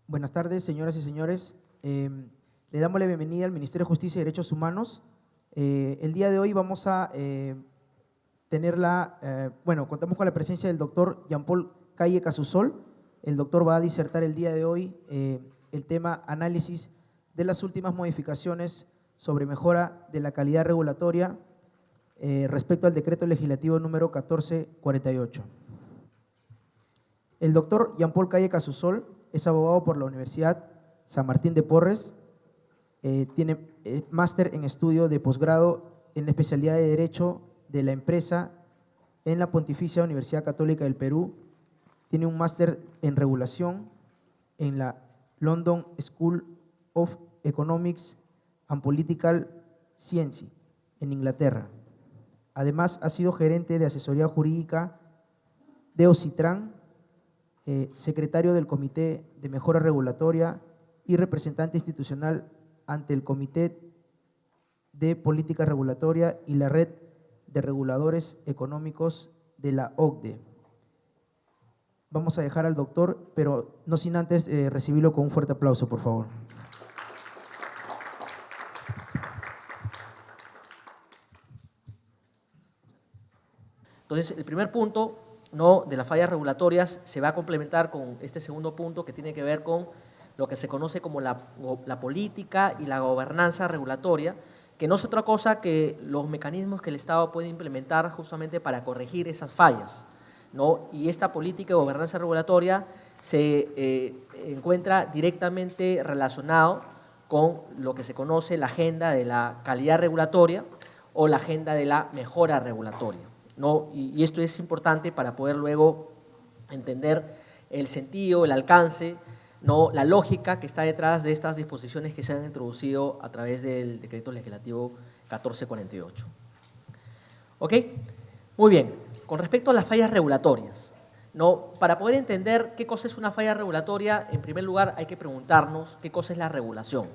Buenas tardes, señoras y señores. Le damos la bienvenida al Ministerio de Justicia y Derechos Humanos. El día de hoy vamos a contamos con la presencia del doctor Jean-Paul Calle Casusol. El doctor va a disertar el día de hoy el tema análisis de las últimas modificaciones sobre mejora de la calidad regulatoria respecto al decreto legislativo número 1448. El doctor Jean-Paul Calle Casusol es abogado por la Universidad San Martín de Porres, tiene máster en estudio de posgrado en la especialidad de Derecho de la Empresa en la Pontificia Universidad Católica del Perú, tiene un máster en regulación en la London School of Economics and Political Science en Inglaterra. Además, ha sido gerente de asesoría jurídica de Ocitran, secretario del Comité de Mejora Regulatoria y representante institucional ante el Comité de Política Regulatoria y la Red de Reguladores Económicos de la OCDE. Vamos a dejar al doctor, pero no sin antes recibirlo con un fuerte aplauso, por favor. Entonces, el primer punto de las fallas regulatorias se va a complementar con este segundo punto que tiene que ver con lo que se conoce como la política y la gobernanza regulatoria, que no es otra cosa que los mecanismos que el Estado puede implementar justamente para corregir esas fallas, ¿no? Y esta política y gobernanza regulatoria se encuentra directamente relacionado con lo que se conoce la agenda de la calidad regulatoria o la agenda de la mejora regulatoria, ¿no? Y esto es importante para poder luego entender el sentido, el alcance, ¿no? La lógica que está detrás de estas disposiciones que se han introducido a través del decreto legislativo 1448. ¿Ok? Muy bien. Con respecto a las fallas regulatorias, ¿no? Para poder entender qué cosa es una falla regulatoria, en primer lugar hay que preguntarnos qué cosa es la regulación.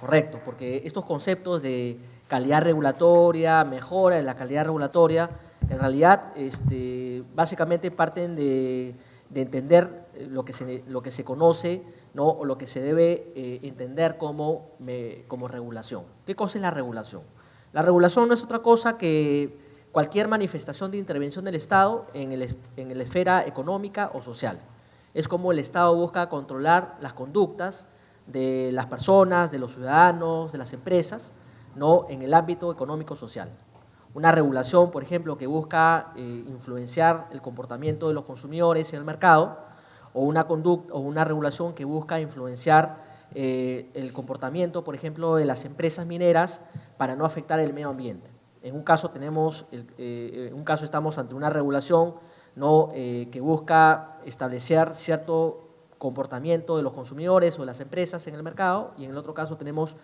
Correcto, porque estos conceptos de calidad regulatoria, mejora de la calidad regulatoria, en realidad básicamente parten de entender lo que se conoce, ¿no? O lo que se debe entender como regulación. ¿Qué cosa es la regulación? La regulación no es otra cosa que cualquier manifestación de intervención del Estado en la esfera económica o social. Es como el Estado busca controlar las conductas de las personas, de los ciudadanos, de las empresas, ¿no? En el ámbito económico-social. Una regulación, por ejemplo, que busca influenciar el comportamiento de los consumidores en el mercado, o una regulación que busca influenciar el comportamiento, por ejemplo, de las empresas mineras para no afectar el medio ambiente. En un caso estamos ante una regulación, ¿no? Que busca establecer cierto comportamiento de los consumidores o de las empresas en el mercado, y en el otro caso tenemos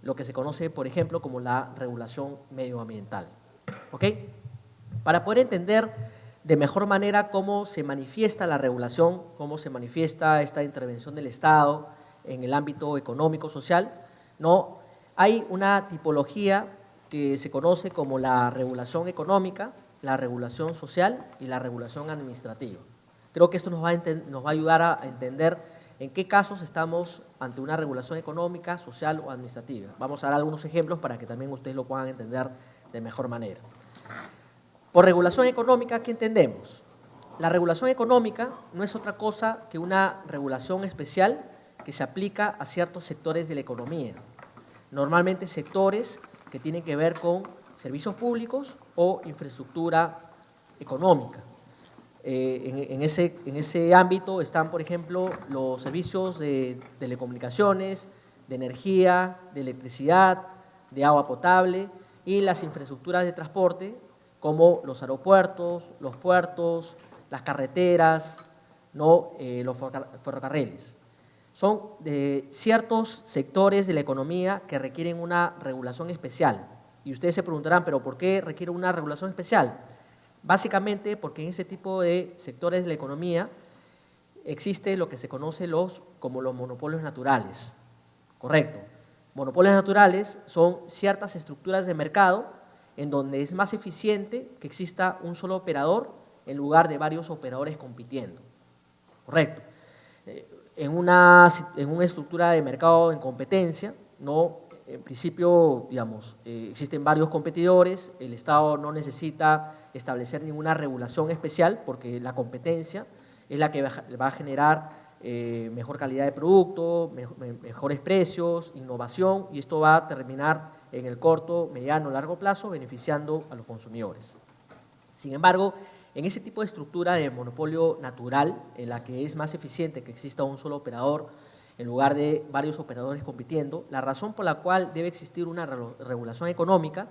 lo que se conoce, por ejemplo, como la regulación medioambiental. ¿Ok? Para poder entender de mejor manera cómo se manifiesta la regulación, cómo se manifiesta esta intervención del Estado en el ámbito económico-social, ¿no? Hay una tipología que se conoce como la regulación económica, la regulación social y la regulación administrativa. Creo que esto nos va a ayudar a entender en qué casos estamos ante una regulación económica, social o administrativa. Vamos a dar algunos ejemplos para que también ustedes lo puedan entender de mejor manera. Por regulación económica, ¿qué entendemos? La regulación económica no es otra cosa que una regulación especial que se aplica a ciertos sectores de la economía. Normalmente sectores que tienen que ver con servicios públicos o infraestructura económica. En ese ámbito están, por ejemplo, los servicios de telecomunicaciones, de energía, de electricidad, de agua potable y las infraestructuras de transporte como los aeropuertos, los puertos, las carreteras, ¿no? Los ferrocarriles. Son ciertos sectores de la economía que requieren una regulación especial. Y ustedes se preguntarán, ¿pero por qué requiere una regulación especial? Básicamente porque en ese tipo de sectores de la economía existe lo que se conoce como los monopolios naturales. Correcto. Monopolios naturales son ciertas estructuras de mercado en donde es más eficiente que exista un solo operador en lugar de varios operadores compitiendo. Correcto. en una estructura de mercado en competencia, ¿no? En principio, digamos, existen varios competidores, el Estado no necesita establecer ninguna regulación especial porque la competencia es la que va a generar mejor calidad de producto, mejores precios, innovación, y esto va a terminar en el corto, mediano, largo plazo beneficiando a los consumidores. Sin embargo, en ese tipo de estructura de monopolio natural, en la que es más eficiente que exista un solo operador en lugar de varios operadores compitiendo, la razón por la cual debe existir una regulación económica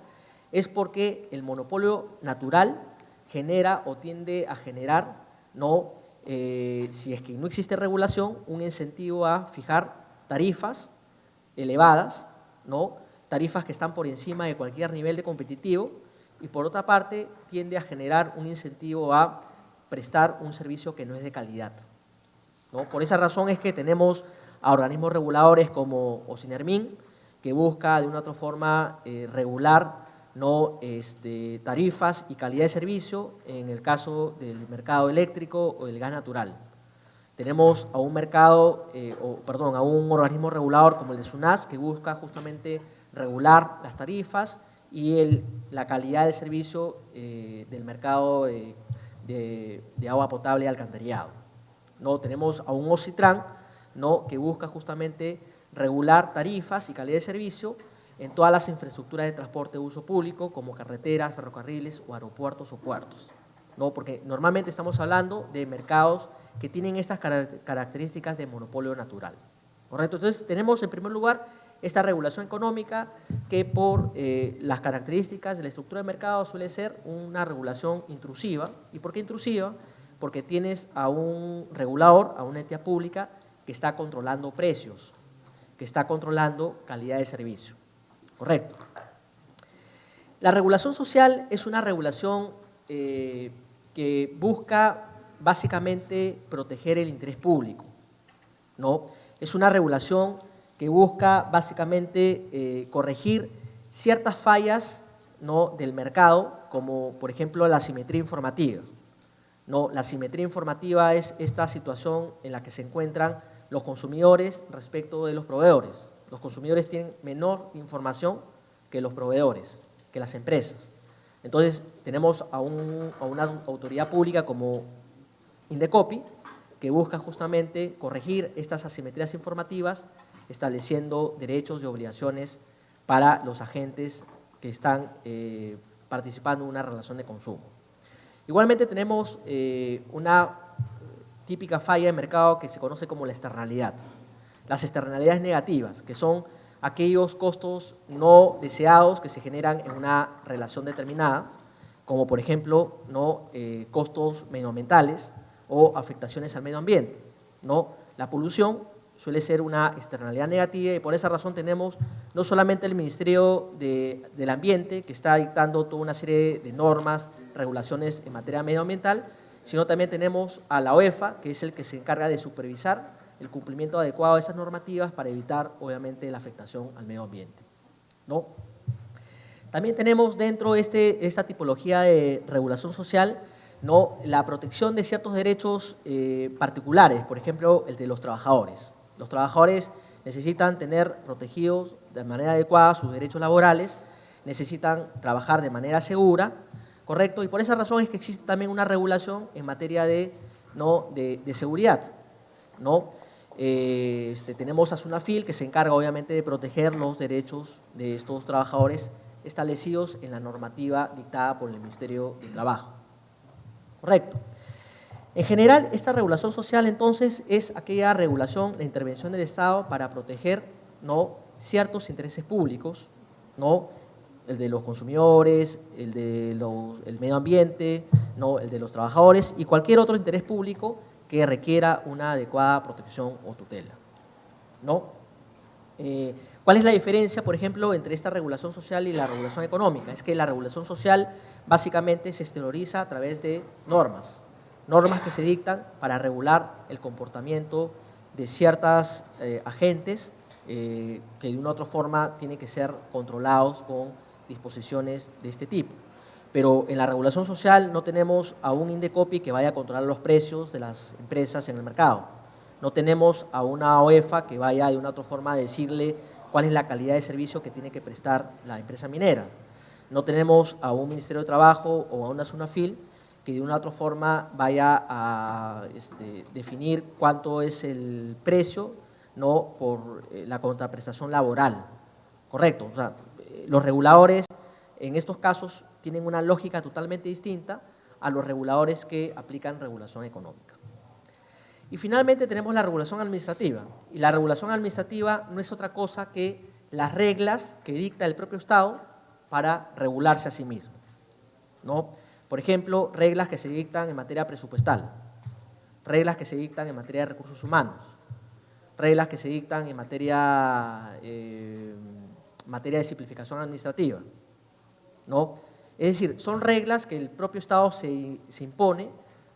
es porque el monopolio natural genera o tiende a generar, ¿no? Si es que no existe regulación, un incentivo a fijar tarifas elevadas, ¿no? Tarifas que están por encima de cualquier nivel de competitivo, y por otra parte tiende a generar un incentivo a prestar un servicio que no es de calidad, ¿no? Por esa razón es que tenemos a organismos reguladores como OSINERMIN, que busca de una u otra forma regular, ¿no? Tarifas y calidad de servicio en el caso del mercado eléctrico o del gas natural. Tenemos a un a un organismo regulador como el de SUNAS, que busca justamente regular las tarifas y la calidad de servicio del mercado de agua potable y alcantarillado, ¿no? Tenemos a un OSITRAN, ¿no? Que busca justamente regular tarifas y calidad de servicio en todas las infraestructuras de transporte de uso público, como carreteras, ferrocarriles o aeropuertos o puertos, ¿no? Porque normalmente estamos hablando de mercados que tienen estas características de monopolio natural, ¿correcto? Entonces, tenemos en primer lugar esta regulación económica que por las características de la estructura de mercado suele ser una regulación intrusiva. ¿Y por qué intrusiva? Porque tienes a un regulador, a una entidad pública que está controlando precios, que está controlando calidad de servicio, ¿correcto? La regulación social es una regulación que busca básicamente proteger el interés público, ¿no? Es una regulación que busca básicamente corregir ciertas fallas, ¿no? Del mercado, como por ejemplo la asimetría informativa, ¿no? La asimetría informativa es esta situación en la que se encuentran los consumidores respecto de los proveedores. Los consumidores tienen menor información que los proveedores, que las empresas. Entonces, tenemos a una autoridad pública como Indecopi, que busca justamente corregir estas asimetrías informativas, estableciendo derechos y obligaciones para los agentes que están participando en una relación de consumo. Igualmente tenemos una típica falla de mercado que se conoce como la externalidad. Las externalidades negativas, que son aquellos costos no deseados que se generan en una relación determinada, como por ejemplo, ¿no? Costos medioambientales o afectaciones al medio ambiente, ¿no? La polución suele ser una externalidad negativa y por esa razón tenemos no solamente el Ministerio del Ambiente, que está dictando toda una serie de normas, regulaciones en materia medioambiental, sino también tenemos a la OEFA, que es el que se encarga de supervisar el cumplimiento adecuado de esas normativas para evitar, obviamente, la afectación al medio ambiente, ¿no? También tenemos dentro de esta tipología de regulación social, ¿no? La protección de ciertos derechos particulares, por ejemplo, el de los trabajadores. Los trabajadores necesitan tener protegidos de manera adecuada sus derechos laborales, necesitan trabajar de manera segura, ¿correcto? Y por esa razón es que existe también una regulación en materia de seguridad, ¿no? Tenemos a SUNAFIL, que se encarga obviamente de proteger los derechos de estos trabajadores establecidos en la normativa dictada por el Ministerio de Trabajo, ¿correcto? En general, esta regulación social, entonces, es aquella regulación, la intervención del Estado para proteger, ¿no? Ciertos intereses públicos, ¿no? El de los consumidores, el medio ambiente, ¿no? El de los trabajadores y cualquier otro interés público que requiera una adecuada protección o tutela, ¿no? ¿Cuál es la diferencia, por ejemplo, entre esta regulación social y la regulación económica? Es que la regulación social básicamente se exterioriza a través de normas que se dictan para regular el comportamiento de ciertos agentes que de una u otra forma tienen que ser controlados con disposiciones de este tipo. Pero en la regulación social no tenemos a un Indecopi que vaya a controlar los precios de las empresas en el mercado. No tenemos a una OEFA que vaya de una u otra forma a decirle cuál es la calidad de servicio que tiene que prestar la empresa minera. No tenemos a un Ministerio de Trabajo o a una SUNAFIL que de una u otra forma vaya a definir cuánto es el precio, ¿no?, por la contraprestación laboral. Correcto. O sea, los reguladores en estos casos tienen una lógica totalmente distinta a los reguladores que aplican regulación económica. Y finalmente tenemos la regulación administrativa. Y la regulación administrativa no es otra cosa que las reglas que dicta el propio Estado para regularse a sí mismo, ¿no? Por ejemplo, reglas que se dictan en materia presupuestal, reglas que se dictan en materia de recursos humanos, reglas que se dictan en materia de simplificación administrativa, ¿no? Es decir, son reglas que el propio Estado se impone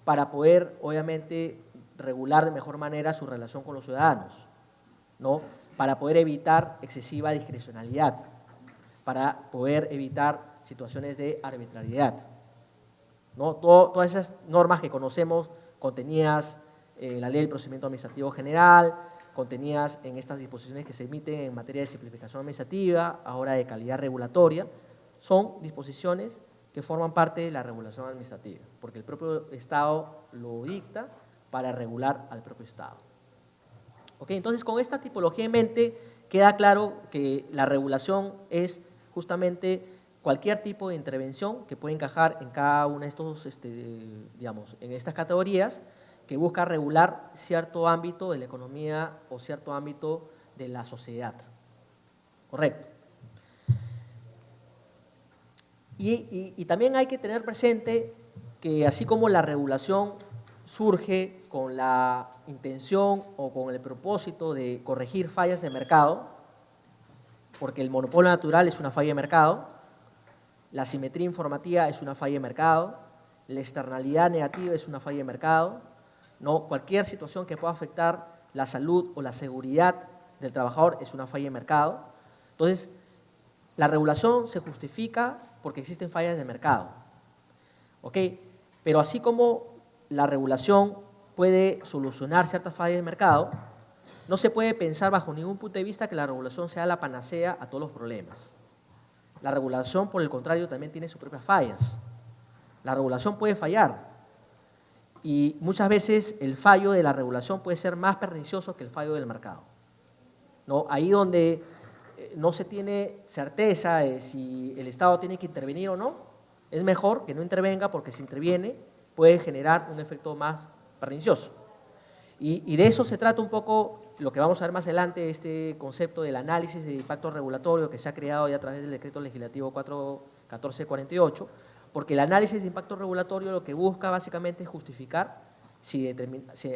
para poder, obviamente, regular de mejor manera su relación con los ciudadanos, ¿no? Para poder evitar excesiva discrecionalidad, para poder evitar situaciones de arbitrariedad, ¿no? Todas esas normas que conocemos contenidas en la Ley del Procedimiento Administrativo General, contenidas en estas disposiciones que se emiten en materia de simplificación administrativa, ahora de calidad regulatoria, son disposiciones que forman parte de la regulación administrativa, porque el propio Estado lo dicta para regular al propio Estado. ¿Ok? Entonces, con esta tipología en mente, queda claro que la regulación es justamente cualquier tipo de intervención que puede encajar en cada una de estos, digamos, en estas categorías, que busca regular cierto ámbito de la economía o cierto ámbito de la sociedad. Correcto. Y también hay que tener presente que así como la regulación surge con la intención o con el propósito de corregir fallas de mercado, porque el monopolio natural es una falla de mercado, la asimetría informativa es una falla de mercado, la externalidad negativa es una falla de mercado, ¿no? Cualquier situación que pueda afectar la salud o la seguridad del trabajador es una falla de mercado. Entonces, la regulación se justifica porque existen fallas de mercado, ¿ok? Pero así como la regulación puede solucionar ciertas fallas de mercado, no se puede pensar bajo ningún punto de vista que la regulación sea la panacea a todos los problemas. La regulación, por el contrario, también tiene sus propias fallas. La regulación puede fallar y muchas veces el fallo de la regulación puede ser más pernicioso que el fallo del mercado, ¿no? Ahí donde no se tiene certeza de si el Estado tiene que intervenir o no, es mejor que no intervenga porque si interviene puede generar un efecto más pernicioso. Y de eso se trata un poco lo que vamos a ver más adelante, este concepto del análisis de impacto regulatorio que se ha creado ya a través del decreto legislativo 1448, porque el análisis de impacto regulatorio lo que busca básicamente es justificar si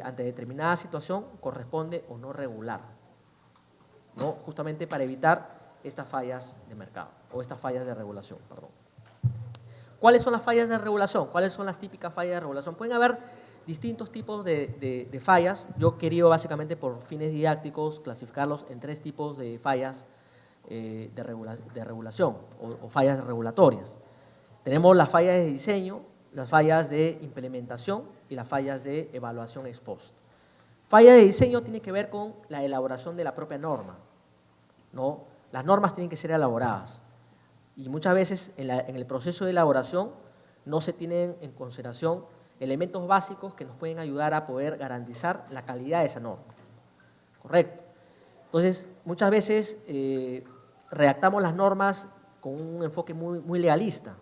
ante determinada situación corresponde o no regular, ¿no? Justamente para evitar estas fallas de mercado o estas fallas de regulación, perdón. ¿Cuáles son las fallas de regulación? ¿Cuáles son las típicas fallas de regulación? Pueden haber distintos tipos de fallas. Yo he querido básicamente por fines didácticos clasificarlos en tres tipos de fallas de regulación o fallas regulatorias. Tenemos las fallas de diseño, las fallas de implementación y las fallas de evaluación ex post. Falla de diseño tiene que ver con la elaboración de la propia norma, ¿no? Las normas tienen que ser elaboradas y muchas veces en el proceso de elaboración no se tienen en consideración elementos básicos que nos pueden ayudar a poder garantizar la calidad de esa norma. Correcto. Entonces, muchas veces redactamos las normas con un enfoque muy legalista,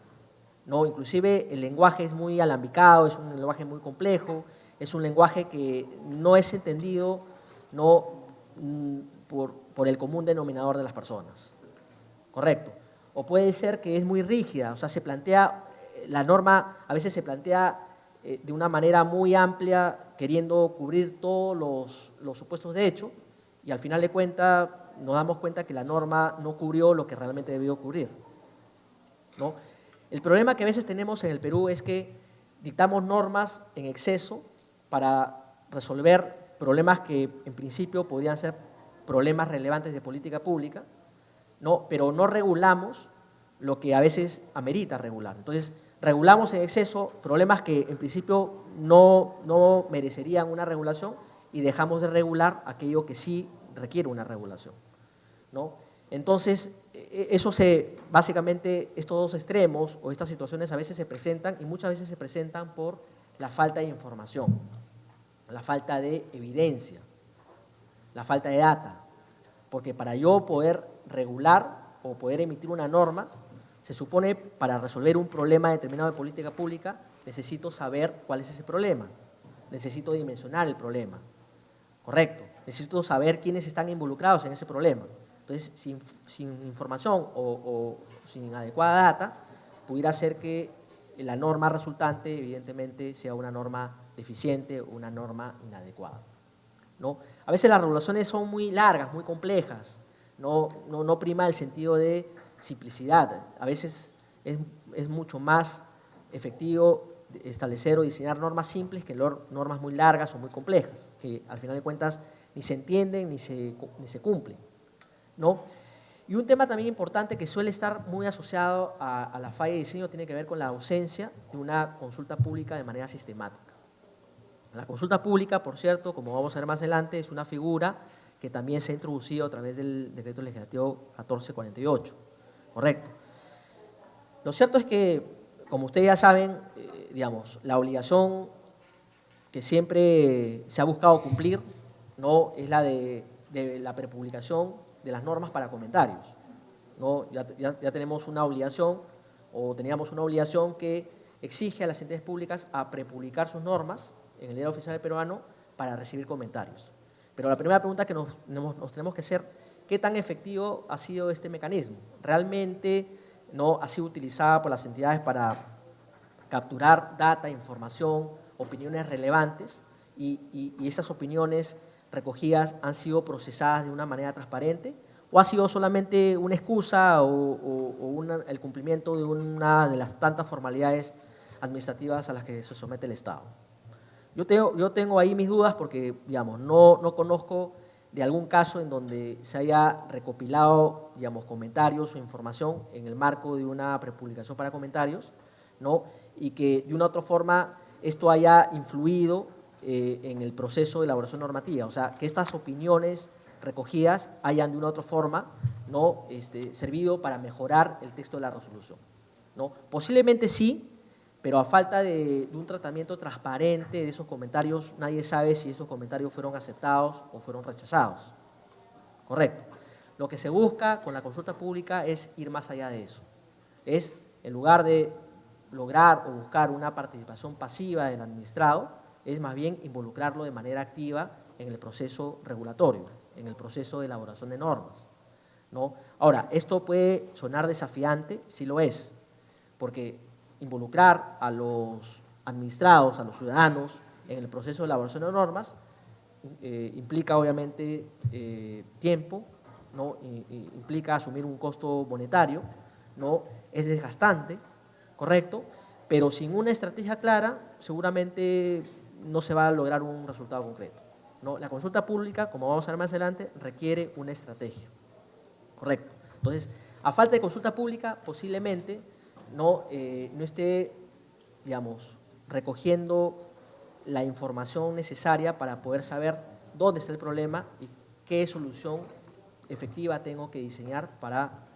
¿no? Inclusive el lenguaje es muy alambicado, es un lenguaje muy complejo, es un lenguaje que no es entendido, ¿no?, por el común denominador de las personas. Correcto. O puede ser que es muy rígida, o sea, se plantea, la norma a veces se plantea de una manera muy amplia, queriendo cubrir todos los supuestos de hecho, y al final de cuentas nos damos cuenta que la norma no cubrió lo que realmente debió cubrir, ¿no? El problema que a veces tenemos en el Perú es que dictamos normas en exceso para resolver problemas que en principio podrían ser problemas relevantes de política pública, ¿no? Pero no regulamos lo que a veces amerita regular. Entonces, regulamos en exceso problemas que en principio no merecerían una regulación y dejamos de regular aquello que sí requiere una regulación, ¿no? Entonces, básicamente estos dos extremos o estas situaciones a veces se presentan y muchas veces se presentan por la falta de información, la falta de evidencia, la falta de data, porque para yo poder regular o poder emitir una norma, se supone para resolver un problema determinado de política pública, necesito saber cuál es ese problema, necesito dimensionar el problema, correcto, necesito saber quiénes están involucrados en ese problema. Entonces, sin información o sin adecuada data, pudiera ser que la norma resultante, evidentemente, sea una norma deficiente o una norma inadecuada, ¿no? A veces las regulaciones son muy largas, muy complejas, no prima el sentido de simplicidad. A veces es mucho más efectivo establecer o diseñar normas simples que normas muy largas o muy complejas, que al final de cuentas ni se entienden ni se cumplen, ¿no? Y un tema también importante que suele estar muy asociado a la falla de diseño tiene que ver con la ausencia de una consulta pública de manera sistemática. La consulta pública, por cierto, como vamos a ver más adelante, es una figura que también se ha introducido a través del Decreto Legislativo 1448, ¿correcto? Lo cierto es que, como ustedes ya saben, digamos, la obligación que siempre se ha buscado cumplir, ¿no?, es la de la prepublicación de las normas para comentarios, ¿no? Ya tenemos una obligación, o teníamos una obligación que exige a las entidades públicas a prepublicar sus normas en el Diario Oficial Peruano para recibir comentarios. Pero la primera pregunta que nos tenemos que hacer, ¿qué tan efectivo ha sido este mecanismo? ¿Realmente no ha sido utilizada por las entidades para capturar data, información, opiniones relevantes y esas opiniones recogidas han sido procesadas de una manera transparente? ¿O ha sido solamente una excusa o el cumplimiento de una de las tantas formalidades administrativas a las que se somete el Estado? Yo tengo ahí mis dudas porque, digamos, no conozco de algún caso en donde se haya recopilado, digamos, comentarios o información en el marco de una prepublicación para comentarios, ¿no?, y que de una u otra forma esto haya influido en el proceso de elaboración normativa, o sea, que estas opiniones recogidas hayan de una u otra forma, ¿no?, servido para mejorar el texto de la resolución, ¿no? Posiblemente sí, pero a falta de un tratamiento transparente de esos comentarios, nadie sabe si esos comentarios fueron aceptados o fueron rechazados. Correcto. Lo que se busca con la consulta pública es ir más allá de eso. Es, en lugar de lograr o buscar una participación pasiva del administrado, es más bien involucrarlo de manera activa en el proceso regulatorio, en el proceso de elaboración de normas, ¿no? Ahora, esto puede sonar desafiante, sí lo es, porque involucrar a los administrados, a los ciudadanos, en el proceso de elaboración de normas, implica obviamente tiempo, ¿no?, implica asumir un costo monetario, ¿no?, es desgastante, correcto, pero sin una estrategia clara seguramente no se va a lograr un resultado concreto, ¿no? La consulta pública, como vamos a ver más adelante, requiere una estrategia, correcto. Entonces, a falta de consulta pública, posiblemente no esté, digamos, recogiendo la información necesaria para poder saber dónde está el problema y qué solución efectiva tengo que diseñar para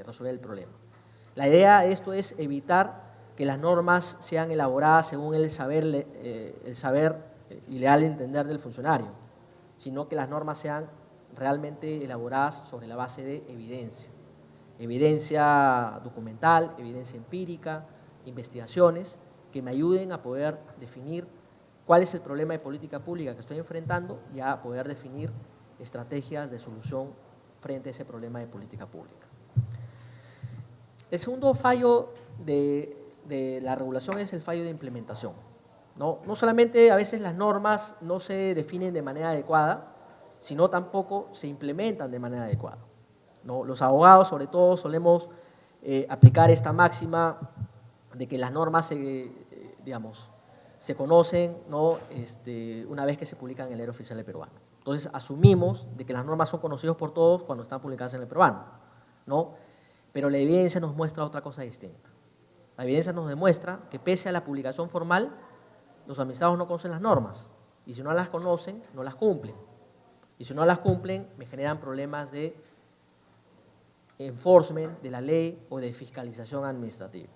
resolver el problema. La idea de esto es evitar que las normas sean elaboradas según el saber y leal entender del funcionario, sino que las normas sean realmente elaboradas sobre la base de evidencia documental, evidencia empírica, investigaciones que me ayuden a poder definir cuál es el problema de política pública que estoy enfrentando y a poder definir estrategias de solución frente a ese problema de política pública. El segundo fallo de la regulación es el fallo de implementación, ¿no? No solamente a veces las normas no se definen de manera adecuada, sino tampoco se implementan de manera adecuada, ¿no? Los abogados, sobre todo, solemos aplicar esta máxima de que las normas se conocen, ¿no?, una vez que se publican en el Diario Oficial del Peruano. Entonces, asumimos de que las normas son conocidas por todos cuando están publicadas en el peruano, ¿no? Pero la evidencia nos muestra otra cosa distinta. La evidencia nos demuestra que pese a la publicación formal, los administrados no conocen las normas, Y si no las conocen, no las cumplen. Y si no las cumplen, me generan problemas de enforcement de la ley o de fiscalización administrativa.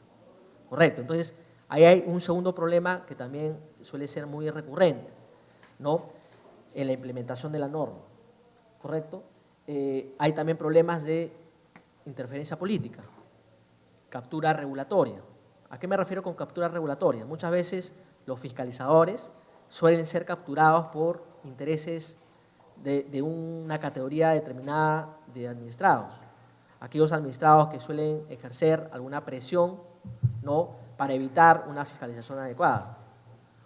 Correcto. Entonces, ahí hay un segundo problema que también suele ser muy recurrente, ¿no? En la implementación de la norma. ¿Correcto? Hay también problemas de interferencia política, captura regulatoria. ¿A qué me refiero con captura regulatoria? Muchas veces los fiscalizadores suelen ser capturados por intereses de una categoría determinada de administrados. Aquellos administrados que suelen ejercer alguna presión, ¿no?, para evitar una fiscalización adecuada.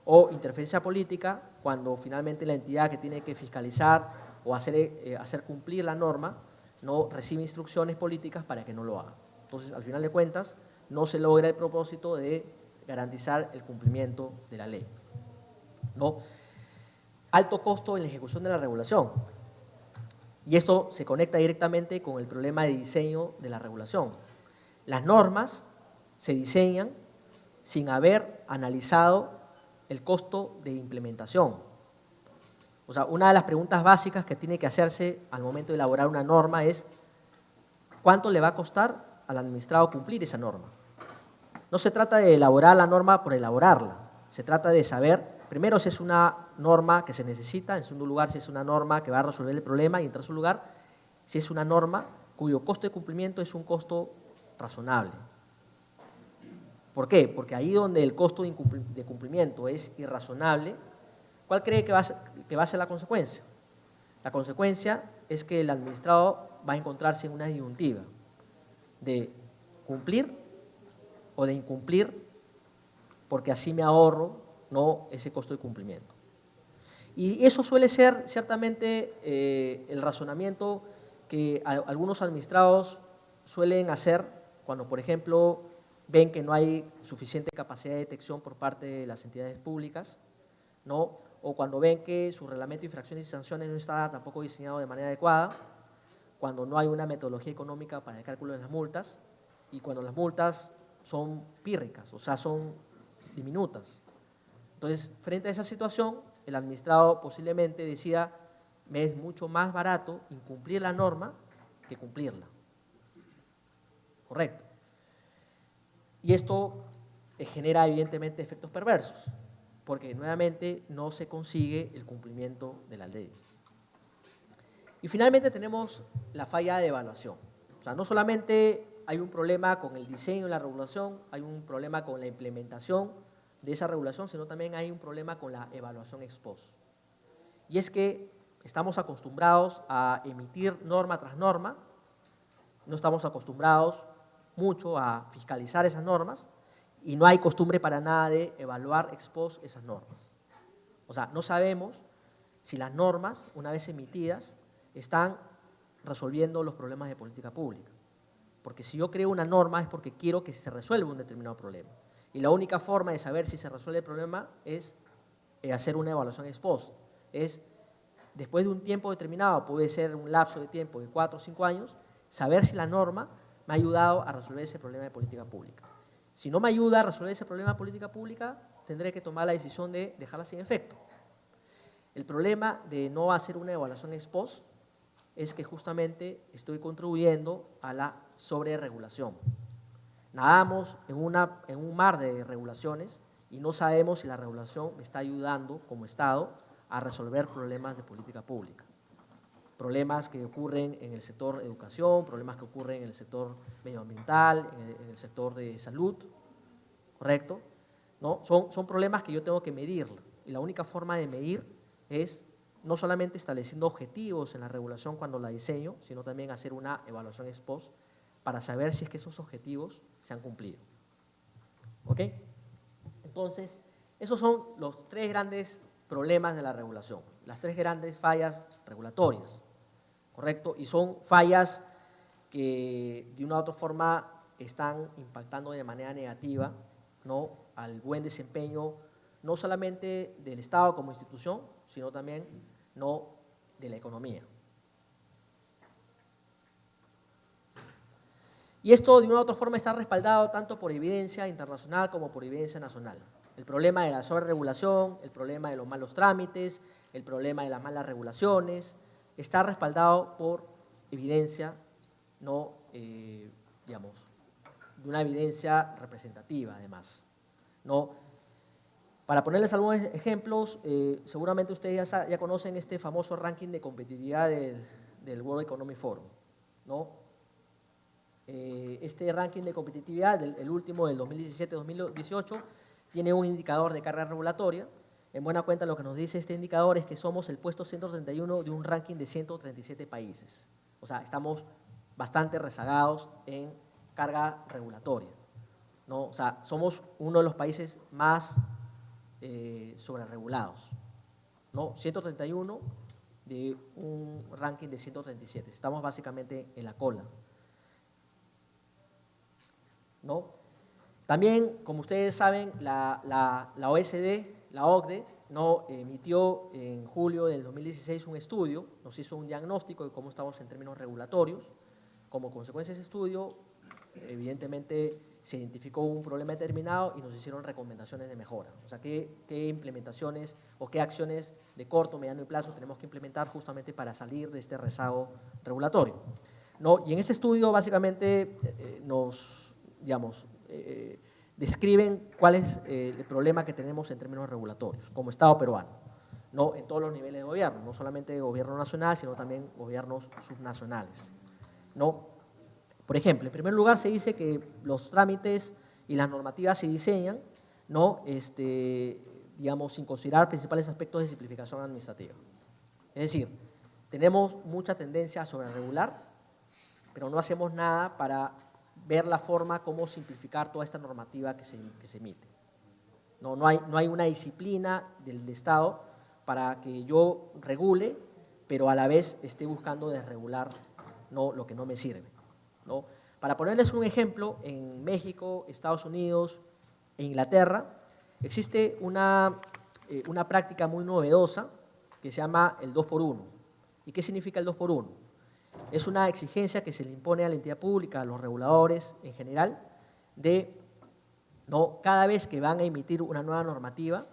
O interferencia política, cuando finalmente la entidad que tiene que fiscalizar o hacer cumplir la norma no recibe instrucciones políticas para que no lo haga. Entonces, al final de cuentas, no se logra el propósito de garantizar el cumplimiento de la ley, ¿no? Alto costo en la ejecución de la regulación. Y esto se conecta directamente con el problema de diseño de la regulación. Las normas se diseñan sin haber analizado el costo de implementación. O sea, una de las preguntas básicas que tiene que hacerse al momento de elaborar una norma es ¿cuánto le va a costar al administrado cumplir esa norma? No se trata de elaborar la norma por elaborarla, se trata de saber, primero, si es una norma que se necesita, en segundo lugar, si es una norma que va a resolver el problema y en tercer lugar, si es una norma cuyo costo de cumplimiento es un costo razonable. ¿Por qué? Porque ahí donde el costo de cumplimiento es irrazonable, ¿cuál cree que va a ser la consecuencia? La consecuencia es que el administrado va a encontrarse en una disyuntiva de cumplir o de incumplir, porque así me ahorro, ¿no?, ese costo de cumplimiento. Y eso suele ser ciertamente el razonamiento que algunos administrados suelen hacer cuando, por ejemplo, ven que no hay suficiente capacidad de detección por parte de las entidades públicas, ¿no?, o cuando ven que su reglamento de infracciones y sanciones no está tampoco diseñado de manera adecuada, cuando no hay una metodología económica para el cálculo de las multas y cuando las multas son pírricas, o sea, son diminutas. Entonces, frente a esa situación, el administrado posiblemente decida, me es mucho más barato incumplir la norma que cumplirla. Correcto. Y esto genera evidentemente efectos perversos, porque nuevamente no se consigue el cumplimiento de la ley. Y finalmente tenemos la falla de evaluación. O sea, no solamente hay un problema con el diseño de la regulación, hay un problema con la implementación de esa regulación, sino también hay un problema con la evaluación ex post. Y es que estamos acostumbrados a emitir norma tras norma, no estamos acostumbrados mucho a fiscalizar esas normas y no hay costumbre para nada de evaluar ex post esas normas. O sea, no sabemos si las normas, una vez emitidas, están resolviendo los problemas de política pública. Porque si yo creo una norma es porque quiero que se resuelva un determinado problema. Y la única forma de saber si se resuelve el problema es hacer una evaluación ex post. Es, después de un tiempo determinado, puede ser un lapso de tiempo de 4 o 5 años, saber si la norma me ha ayudado a resolver ese problema de política pública. Si no me ayuda a resolver ese problema de política pública, tendré que tomar la decisión de dejarla sin efecto. El problema de no hacer una evaluación ex post es que justamente estoy contribuyendo a la sobreregulación. Nadamos en un mar de regulaciones y no sabemos si la regulación me está ayudando como Estado a resolver problemas de política pública. Problemas que ocurren en el sector educación, problemas que ocurren en el sector medioambiental, en el sector de salud, ¿correcto? ¿No? Son problemas que yo tengo que medir y la única forma de medir es no solamente estableciendo objetivos en la regulación cuando la diseño, sino también hacer una evaluación ex post para saber si es que esos objetivos se han cumplido. ¿Ok? Entonces, esos son los 3 grandes problemas de la regulación, las 3 grandes fallas regulatorias, ¿correcto? Y son fallas que de una u otra forma están impactando de manera negativa, ¿no?, al buen desempeño no solamente del Estado como institución, sino también no de la economía. Y esto de una u otra forma está respaldado tanto por evidencia internacional como por evidencia nacional. El problema de la sobreregulación, el problema de los malos trámites, el problema de las malas regulaciones, está respaldado por evidencia, no, digamos, de una evidencia representativa, además, ¿no? Para ponerles algunos ejemplos, seguramente ustedes ya conocen este famoso ranking de competitividad del World Economic Forum, ¿no? Este ranking de competitividad, el último del 2017-2018, tiene un indicador de carga regulatoria. En buena cuenta, lo que nos dice este indicador es que somos el puesto 131 de un ranking de 137 países. O sea, estamos bastante rezagados en carga regulatoria, ¿no? O sea, somos uno de los países más sobreregulados, ¿no? 131 de un ranking de 137. Estamos básicamente en la cola, ¿no? También, como ustedes saben, la OSD, la OCDE, ¿no? Emitió en julio del 2016 un estudio, nos hizo un diagnóstico de cómo estamos en términos regulatorios. Como consecuencia de ese estudio, evidentemente se identificó un problema determinado y nos hicieron recomendaciones de mejora. O sea, qué implementaciones o qué acciones de corto, mediano y plazo tenemos que implementar justamente para salir de este rezago regulatorio, ¿no? Y en este estudio básicamente digamos, describen cuál es el problema que tenemos en términos regulatorios como Estado peruano, ¿no? En todos los niveles de gobierno, no solamente gobierno nacional, sino también gobiernos subnacionales, ¿no? Por ejemplo, en primer lugar se dice que los trámites y las normativas se diseñan, ¿no? Digamos, sin considerar principales aspectos de simplificación administrativa. Es decir, tenemos mucha tendencia a sobreregular, pero no hacemos nada para ver la forma cómo simplificar toda esta normativa que se emite. No hay una disciplina del Estado para que yo regule, pero a la vez esté buscando desregular, ¿no?, lo que no me sirve, ¿no? Para ponerles un ejemplo, en México, Estados Unidos e Inglaterra existe una práctica muy novedosa que se llama el 2x1. ¿Y qué significa el 2x1? Es una exigencia que se le impone a la entidad pública, a los reguladores en general, de no, cada vez que van a emitir una nueva normativa,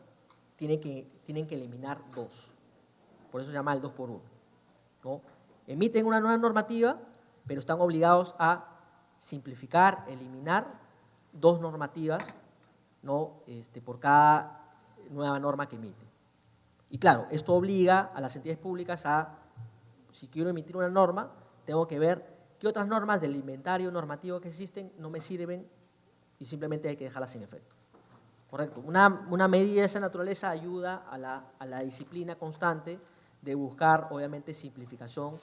tienen que eliminar dos. Por eso se llama el 2x1, ¿no? Emiten una nueva normativa, pero están obligados a simplificar, eliminar dos normativas, ¿no? Por cada nueva norma que emiten. Y claro, esto obliga a las entidades públicas a, si quiero emitir una norma, tengo que ver qué otras normas del inventario normativo que existen no me sirven y simplemente hay que dejarlas sin efecto. Correcto. Una medida de esa naturaleza ayuda a la disciplina constante de buscar, obviamente, simplificación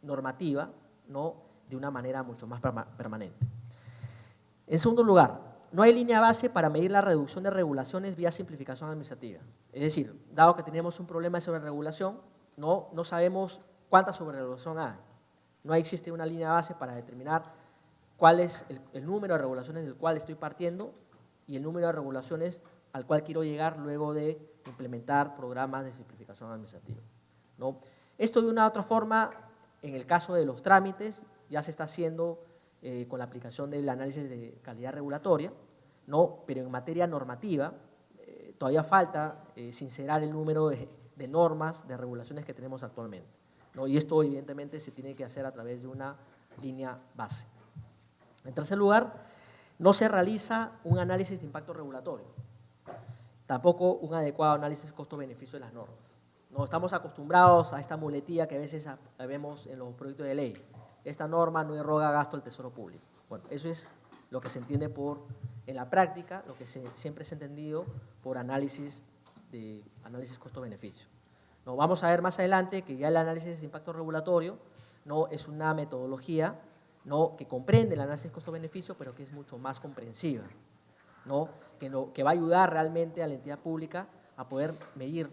normativa, ¿no?, de una manera mucho más permanente. En segundo lugar, no hay línea base para medir la reducción de regulaciones vía simplificación administrativa. Es decir, dado que tenemos un problema de sobreregulación, no sabemos cuánta sobreregulación hay. No existe una línea base para determinar cuál es el número de regulaciones del cual estoy partiendo y el número de regulaciones al cual quiero llegar luego de implementar programas de simplificación administrativa, ¿no? Esto de una u otra forma, en el caso de los trámites, ya se está haciendo con la aplicación del análisis de calidad regulatoria, ¿no? Pero en materia normativa todavía falta sincerar el número de normas, de regulaciones que tenemos actualmente, ¿no? Y esto evidentemente se tiene que hacer a través de una línea base. En tercer lugar, no se realiza un análisis de impacto regulatorio, tampoco un adecuado análisis costo-beneficio de las normas. No estamos acostumbrados a esta muletilla que a veces vemos en los proyectos de ley. Esta norma no eroga gasto al tesoro público. Bueno, eso es lo que se entiende en la práctica, lo que siempre se ha entendido por análisis costo-beneficio. No, vamos a ver más adelante que ya el análisis de impacto regulatorio no es una metodología, ¿no?, que comprende el análisis costo-beneficio, pero que es mucho más comprensiva, ¿no?, que va a ayudar realmente a la entidad pública a poder medir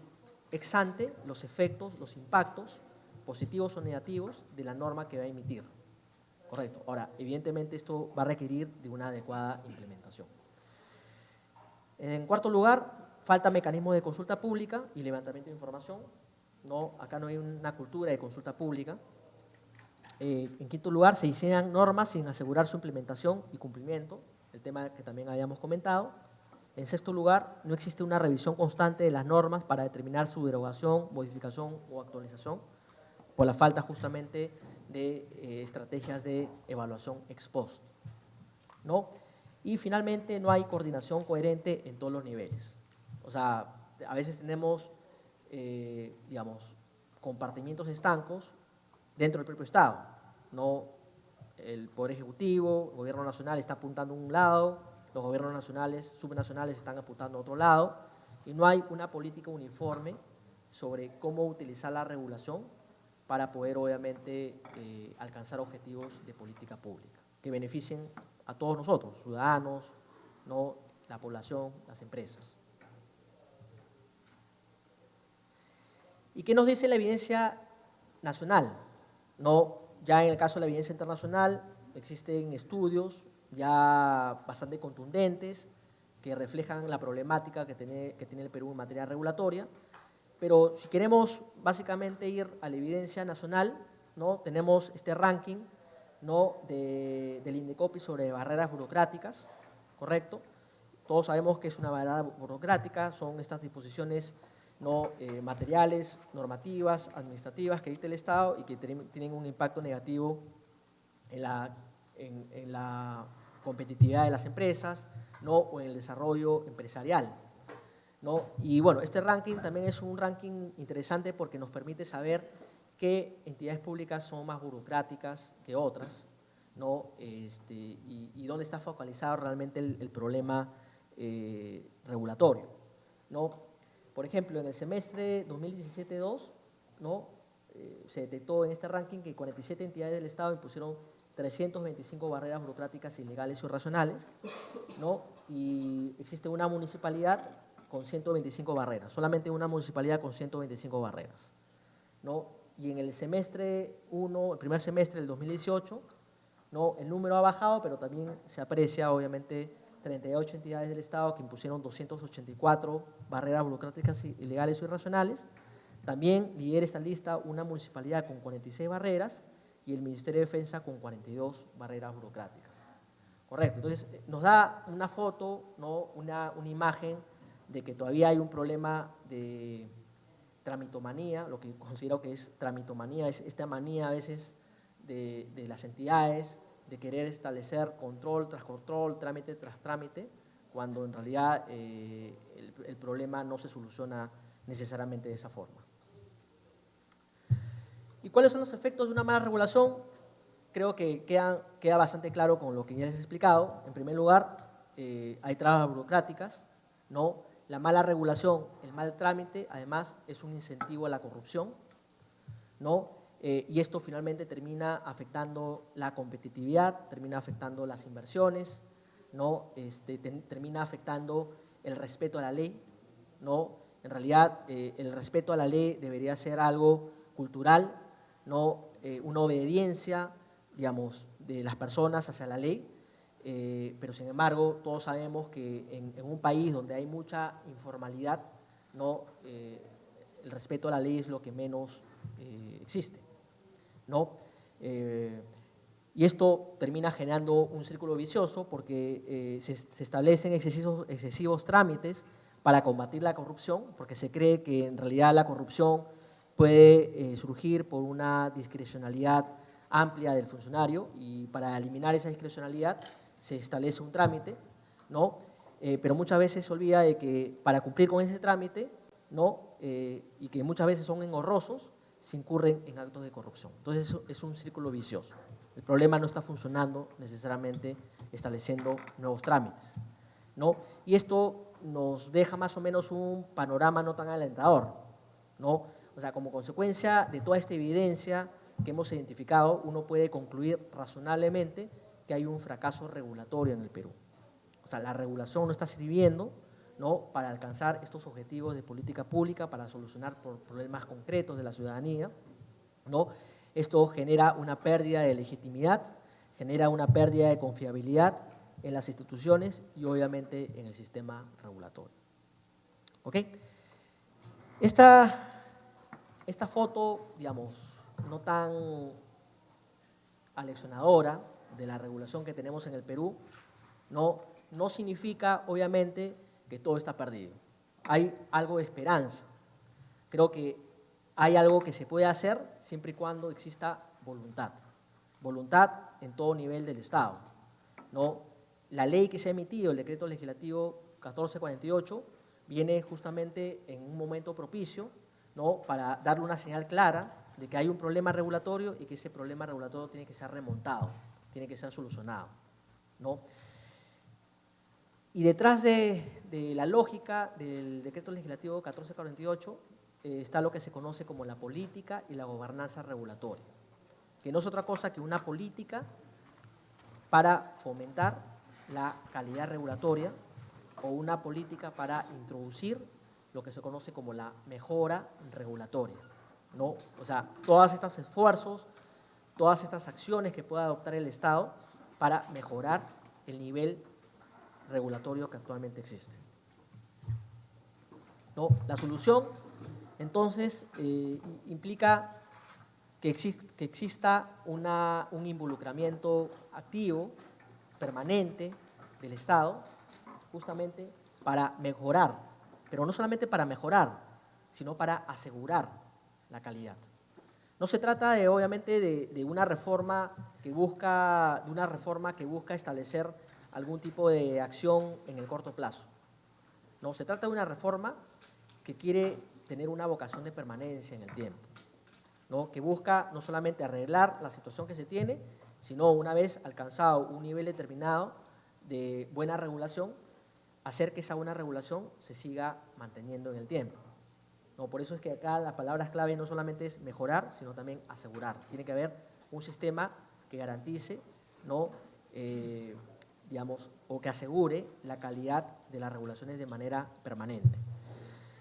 ex ante los efectos, los impactos positivos o negativos de la norma que va a emitir. Correcto. Ahora, evidentemente esto va a requerir de una adecuada implementación. En cuarto lugar, falta mecanismos de consulta pública y levantamiento de información. No, acá no hay una cultura de consulta pública. En quinto lugar, se diseñan normas sin asegurar su implementación y cumplimiento, el tema que también habíamos comentado. En sexto lugar, no existe una revisión constante de las normas para determinar su derogación, modificación o actualización, por la falta justamente de estrategias de evaluación ex post, ¿no? Y finalmente, no hay coordinación coherente en todos los niveles. O sea, a veces tenemos, digamos, compartimientos estancos dentro del propio Estado, ¿no? El Poder Ejecutivo, el Gobierno Nacional está apuntando a un lado, los gobiernos nacionales, subnacionales están apuntando a otro lado, y no hay una política uniforme sobre cómo utilizar la regulación para poder, obviamente, alcanzar objetivos de política pública que beneficien a todos nosotros, ciudadanos, ¿no? La población, las empresas. ¿Y qué nos dice la evidencia nacional? No, ya en el caso de la evidencia internacional existen estudios ya bastante contundentes que reflejan la problemática que tiene el Perú en materia regulatoria, pero si queremos básicamente ir a la evidencia nacional, ¿no? Tenemos este ranking, ¿no? del INDECOPI sobre barreras burocráticas, ¿correcto? Todos sabemos que es una barrera burocrática, son estas disposiciones, ¿no? Materiales, normativas, administrativas que dicta el Estado y que tienen un impacto negativo en la competitividad de las empresas, ¿no? O en el desarrollo empresarial, ¿no? Y bueno, este ranking también es un ranking interesante porque nos permite saber qué entidades públicas son más burocráticas que otras, ¿no? Y dónde está focalizado realmente el problema regulatorio, ¿no? Por ejemplo, en el semestre 2017-2, ¿no? Se detectó en este ranking que 47 entidades del Estado impusieron 325 barreras burocráticas ilegales o irracionales, ¿no? Y existe una municipalidad con 125 barreras, solamente una municipalidad con 125 barreras, ¿no? Y en el semestre 1, el primer semestre del 2018, ¿no? El número ha bajado, pero también se aprecia, obviamente, 38 entidades del Estado que impusieron 284 barreras burocráticas ilegales o irracionales. También lidera esta lista una municipalidad con 46 barreras y el Ministerio de Defensa con 42 barreras burocráticas. Correcto, entonces nos da una foto, ¿no? una imagen de que todavía hay un problema de tramitomanía, lo que considero que es tramitomanía, es esta manía a veces de las entidades de querer establecer control tras control, trámite tras trámite, cuando en realidad el problema no se soluciona necesariamente de esa forma. ¿Y cuáles son los efectos de una mala regulación? Creo que queda bastante claro con lo que ya les he explicado. En primer lugar, hay trabas burocráticas, ¿no? La mala regulación, el mal trámite, además, es un incentivo a la corrupción, ¿no? Y esto finalmente termina afectando la competitividad, termina afectando las inversiones, ¿no? Termina afectando el respeto a la ley, ¿no? En realidad, el respeto a la ley debería ser algo cultural, ¿no? Una obediencia, digamos, de las personas hacia la ley, pero sin embargo, todos sabemos que en un país donde hay mucha informalidad, ¿no? El respeto a la ley es lo que menos existe, ¿no? Y esto termina generando un círculo vicioso porque se establecen excesivos trámites para combatir la corrupción, porque se cree que en realidad la corrupción puede surgir por una discrecionalidad amplia del funcionario y para eliminar esa discrecionalidad se establece un trámite, ¿no? Pero muchas veces se olvida de que para cumplir con ese trámite, ¿no? Y que muchas veces son engorrosos, se incurren en actos de corrupción. Entonces es un círculo vicioso. El problema no está funcionando necesariamente estableciendo nuevos trámites, ¿no? Y esto nos deja más o menos un panorama no tan alentador, ¿no? O sea, como consecuencia de toda esta evidencia que hemos identificado, uno puede concluir razonablemente que hay un fracaso regulatorio en el Perú. O sea, la regulación no está sirviendo, ¿no? Para alcanzar estos objetivos de política pública, para solucionar problemas concretos de la ciudadanía, ¿no? Esto genera una pérdida de legitimidad, genera una pérdida de confiabilidad en las instituciones y obviamente en el sistema regulatorio. ¿Ok? Esta foto, digamos, no tan aleccionadora de la regulación que tenemos en el Perú, no significa, obviamente, que todo está perdido. Hay algo de esperanza. Creo que hay algo que se puede hacer siempre y cuando exista voluntad. Voluntad en todo nivel del Estado, ¿no? La ley que se ha emitido, el decreto legislativo 1448, viene justamente en un momento propicio, ¿no?, para darle una señal clara de que hay un problema regulatorio y que ese problema regulatorio tiene que ser remontado, tiene que ser solucionado, ¿no? Y detrás de la lógica del decreto legislativo 1448 está lo que se conoce como la política y la gobernanza regulatoria, que no es otra cosa que una política para fomentar la calidad regulatoria o una política para introducir lo que se conoce como la mejora regulatoria, ¿no? O sea, todos estos esfuerzos, todas estas acciones que pueda adoptar el Estado para mejorar el nivel regulatorio que actualmente existe, ¿no? La solución, entonces, implica que exista un involucramiento activo, permanente del Estado, justamente para mejorar, pero no solamente para mejorar, sino para asegurar la calidad. No se trata obviamente de una reforma que busca establecer algún tipo de acción en el corto plazo. No, se trata de una reforma que quiere tener una vocación de permanencia en el tiempo, ¿no?, que busca no solamente arreglar la situación que se tiene, sino una vez alcanzado un nivel determinado de buena regulación, hacer que esa buena regulación se siga manteniendo en el tiempo, ¿no? Por eso es que acá las palabras clave no solamente es mejorar, sino también asegurar. Tiene que haber un sistema que garantice, ¿no?, digamos, o que asegure la calidad de las regulaciones de manera permanente,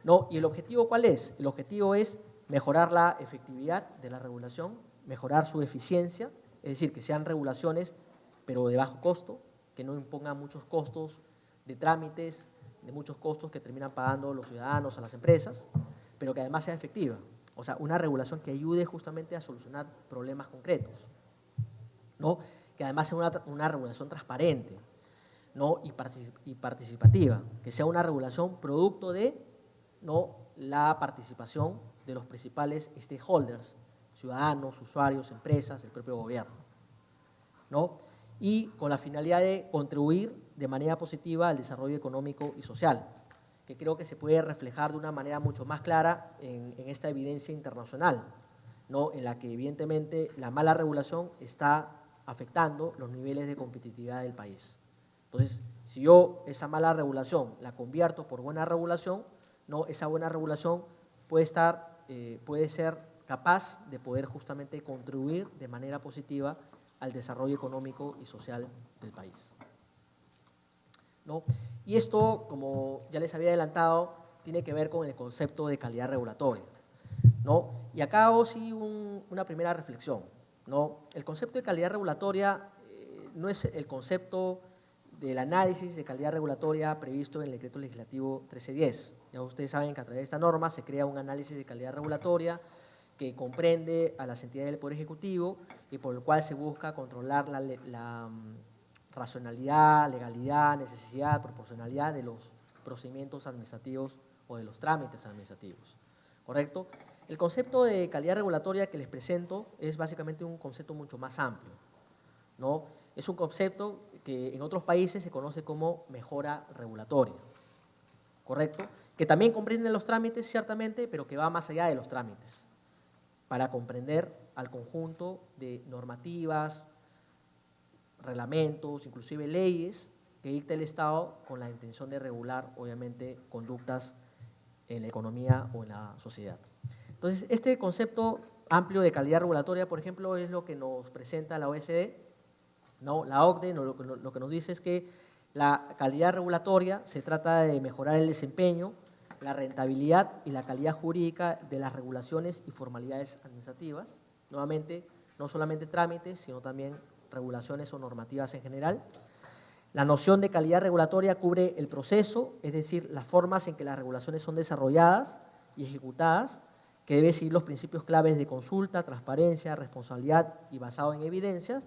¿no? ¿Y el objetivo cuál es? El objetivo es mejorar la efectividad de la regulación, mejorar su eficiencia, es decir, que sean regulaciones pero de bajo costo, que no impongan muchos costos de trámites, de muchos costos que terminan pagando los ciudadanos a las empresas, pero que además sea efectiva. O sea, una regulación que ayude justamente a solucionar problemas concretos, ¿no? Que además sea una regulación transparente, ¿no?, y participativa, que sea una regulación producto de, ¿no?, la participación de los principales stakeholders, ciudadanos, usuarios, empresas, el propio gobierno, ¿no?, y con la finalidad de contribuir de manera positiva al desarrollo económico y social, que creo que se puede reflejar de una manera mucho más clara en esta evidencia internacional, ¿no?, en la que evidentemente la mala regulación está afectando los niveles de competitividad del país. Entonces, si yo esa mala regulación la convierto por buena regulación, ¿no?, esa buena regulación puede ser capaz de poder justamente contribuir de manera positiva al desarrollo económico y social del país, ¿no? Y esto, como ya les había adelantado, tiene que ver con el concepto de calidad regulatoria, ¿no? Y acá hago sí una primera reflexión, ¿no? El concepto de calidad regulatoria no es el concepto del análisis de calidad regulatoria previsto en el decreto legislativo 1310. Ya ustedes saben que a través de esta norma se crea un análisis de calidad regulatoria que comprende a las entidades del Poder Ejecutivo y por el cual se busca controlar la racionalidad, legalidad, necesidad, proporcionalidad de los procedimientos administrativos o de los trámites administrativos, ¿correcto? El concepto de calidad regulatoria que les presento es básicamente un concepto mucho más amplio, ¿no? Es un concepto que en otros países se conoce como mejora regulatoria, ¿correcto? Que también comprende los trámites, ciertamente, pero que va más allá de los trámites, para comprender al conjunto de normativas, reglamentos, inclusive leyes que dicta el Estado con la intención de regular, obviamente, conductas en la economía o en la sociedad. Entonces, este concepto amplio de calidad regulatoria, por ejemplo, es lo que nos presenta la OECD, ¿no? La OCDE lo que nos dice es que la calidad regulatoria se trata de mejorar el desempeño, la rentabilidad y la calidad jurídica de las regulaciones y formalidades administrativas, nuevamente, no solamente trámites, sino también regulaciones o normativas en general. La noción de calidad regulatoria cubre el proceso, es decir, las formas en que las regulaciones son desarrolladas y ejecutadas, que debe seguir los principios claves de consulta, transparencia, responsabilidad y basado en evidencias.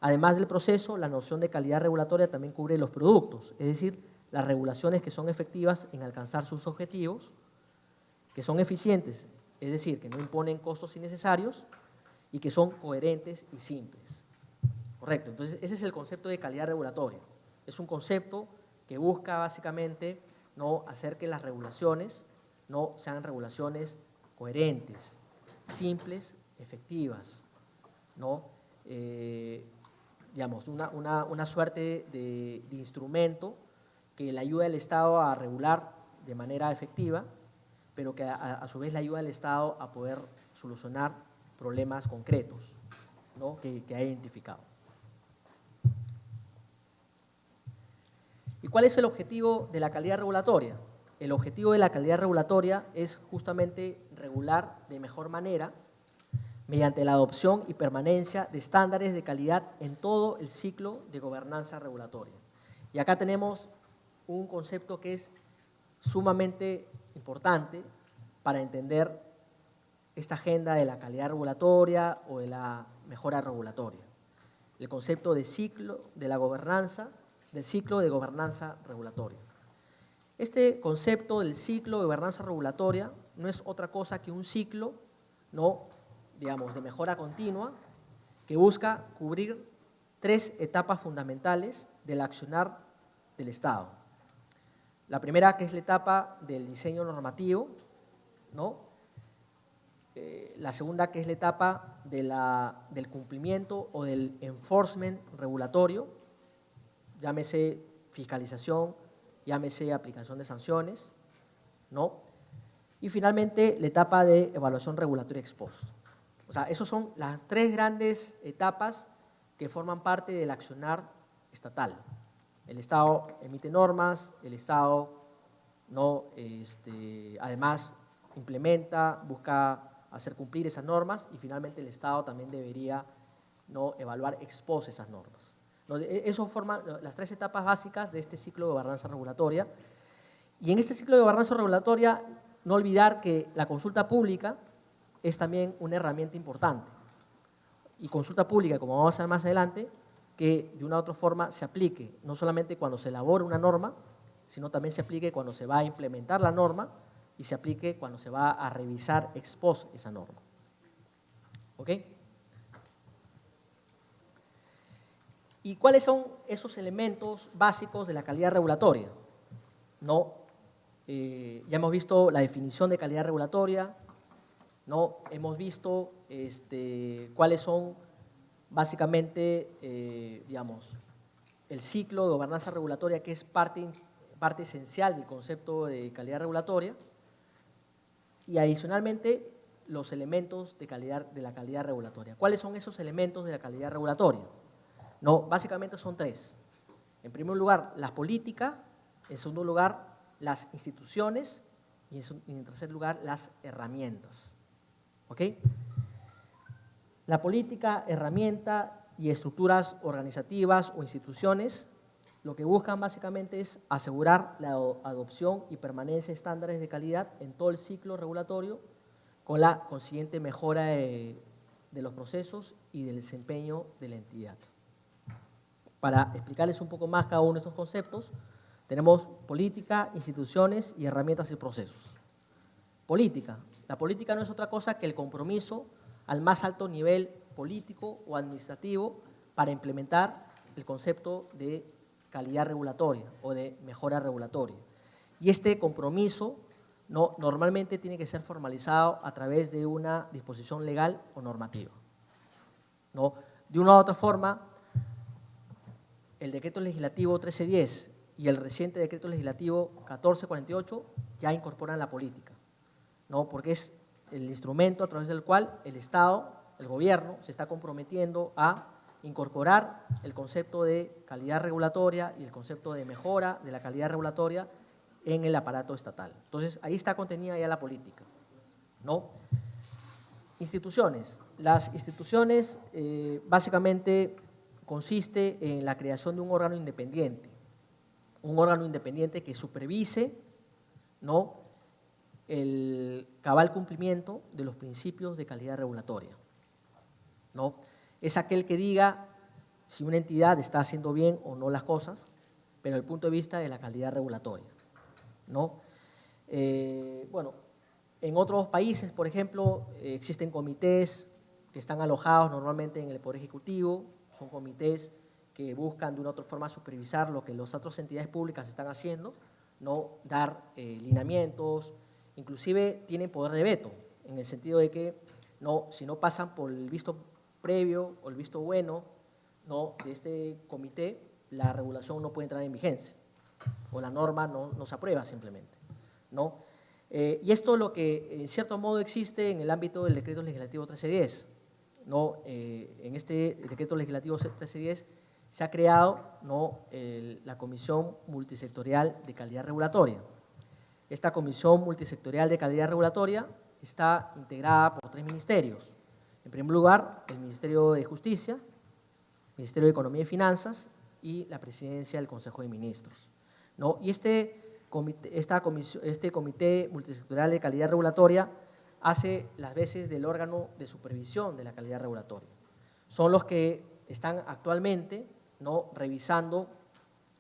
Además del proceso, la noción de calidad regulatoria también cubre los productos, es decir, las regulaciones que son efectivas en alcanzar sus objetivos, que son eficientes, es decir, que no imponen costos innecesarios y que son coherentes y simples. Correcto, entonces ese es el concepto de calidad regulatoria. Es un concepto que busca básicamente no hacer que las regulaciones no sean regulaciones coherentes, simples, efectivas, ¿no? Digamos, una suerte de instrumento que le ayuda al Estado a regular de manera efectiva, pero que a su vez le ayuda al Estado a poder solucionar problemas concretos, ¿no? que ha identificado. ¿Y cuál es el objetivo de la calidad regulatoria? El objetivo de la calidad regulatoria es justamente regular de mejor manera mediante la adopción y permanencia de estándares de calidad en todo el ciclo de gobernanza regulatoria. Y acá tenemos un concepto que es sumamente importante para entender esta agenda de la calidad regulatoria o de la mejora regulatoria. El concepto de ciclo de la gobernanza, del ciclo de gobernanza regulatoria. Este concepto del ciclo de gobernanza regulatoria no es otra cosa que un ciclo, ¿no? digamos, de mejora continua que busca cubrir 3 etapas fundamentales del accionar del Estado. La primera, que es la etapa del diseño normativo, ¿no? La segunda, que es la etapa del cumplimiento o del enforcement regulatorio, llámese fiscalización, llámese aplicación de sanciones, ¿no? Y finalmente, la etapa de evaluación regulatoria ex post. O sea, esas son las 3 grandes etapas que forman parte del accionar estatal. El Estado emite normas, el Estado ¿no? Además implementa, busca hacer cumplir esas normas y finalmente el Estado también debería ¿no? evaluar ex post esas normas. Eso forma las 3 etapas básicas de este ciclo de gobernanza regulatoria. Y en este ciclo de gobernanza regulatoria, no olvidar que la consulta pública es también una herramienta importante. Y consulta pública, como vamos a ver más adelante, que de una u otra forma se aplique, no solamente cuando se elabora una norma, sino también se aplique cuando se va a implementar la norma y se aplique cuando se va a revisar ex post esa norma. ¿Ok? ¿Y cuáles son esos elementos básicos de la calidad regulatoria? ¿No? Ya hemos visto la definición de calidad regulatoria, ¿no? Hemos visto cuáles son básicamente, digamos, el ciclo de gobernanza regulatoria, que es parte esencial del concepto de calidad regulatoria, y adicionalmente los elementos de la calidad regulatoria. ¿Cuáles son esos elementos de la calidad regulatoria? No, básicamente son 3. En primer lugar, la política, en segundo lugar, las instituciones y en tercer lugar, las herramientas. ¿Ok? La política, herramienta y estructuras organizativas o instituciones lo que buscan básicamente es asegurar la adopción y permanencia de estándares de calidad en todo el ciclo regulatorio con la consiguiente mejora de los procesos y del desempeño de la entidad. Para explicarles un poco más cada uno de estos conceptos, tenemos política, instituciones y herramientas y procesos. Política. La política no es otra cosa que el compromiso al más alto nivel político o administrativo para implementar el concepto de calidad regulatoria o de mejora regulatoria. Y este compromiso normalmente tiene que ser formalizado a través de una disposición legal o normativa. ¿No? De una u otra forma, el decreto legislativo 1310 y el reciente decreto legislativo 1448 ya incorporan la política, ¿no? Porque es el instrumento a través del cual el Estado, el gobierno, se está comprometiendo a incorporar el concepto de calidad regulatoria y el concepto de mejora de la calidad regulatoria en el aparato estatal. Entonces, ahí está contenida ya la política, ¿no? Instituciones. Las instituciones básicamente consiste en la creación de un órgano independiente que supervise, ¿no? el cabal cumplimiento de los principios de calidad regulatoria, ¿no? Es aquel que diga si una entidad está haciendo bien o no las cosas, pero desde el punto de vista de la calidad regulatoria, ¿no? Bueno, en otros países, por ejemplo, existen comités que están alojados normalmente en el Poder Ejecutivo, son comités que buscan de una u otra forma supervisar lo que las otras entidades públicas están haciendo, no dar lineamientos, inclusive tienen poder de veto, en el sentido de que si no pasan por el visto previo o el visto bueno de este comité, la regulación no puede entrar en vigencia o la norma no se aprueba simplemente, ¿no? Y esto es lo que en cierto modo existe en el ámbito del decreto legislativo 1310, ¿no? En este decreto legislativo 1310 se ha creado la Comisión Multisectorial de Calidad Regulatoria. Esta Comisión Multisectorial de Calidad Regulatoria está integrada por 3 ministerios. En primer lugar, el Ministerio de Justicia, el Ministerio de Economía y Finanzas y la Presidencia del Consejo de Ministros, ¿no? Y este Comité Multisectorial de Calidad Regulatoria hace las veces del órgano de supervisión de la calidad regulatoria. Son los que están actualmente revisando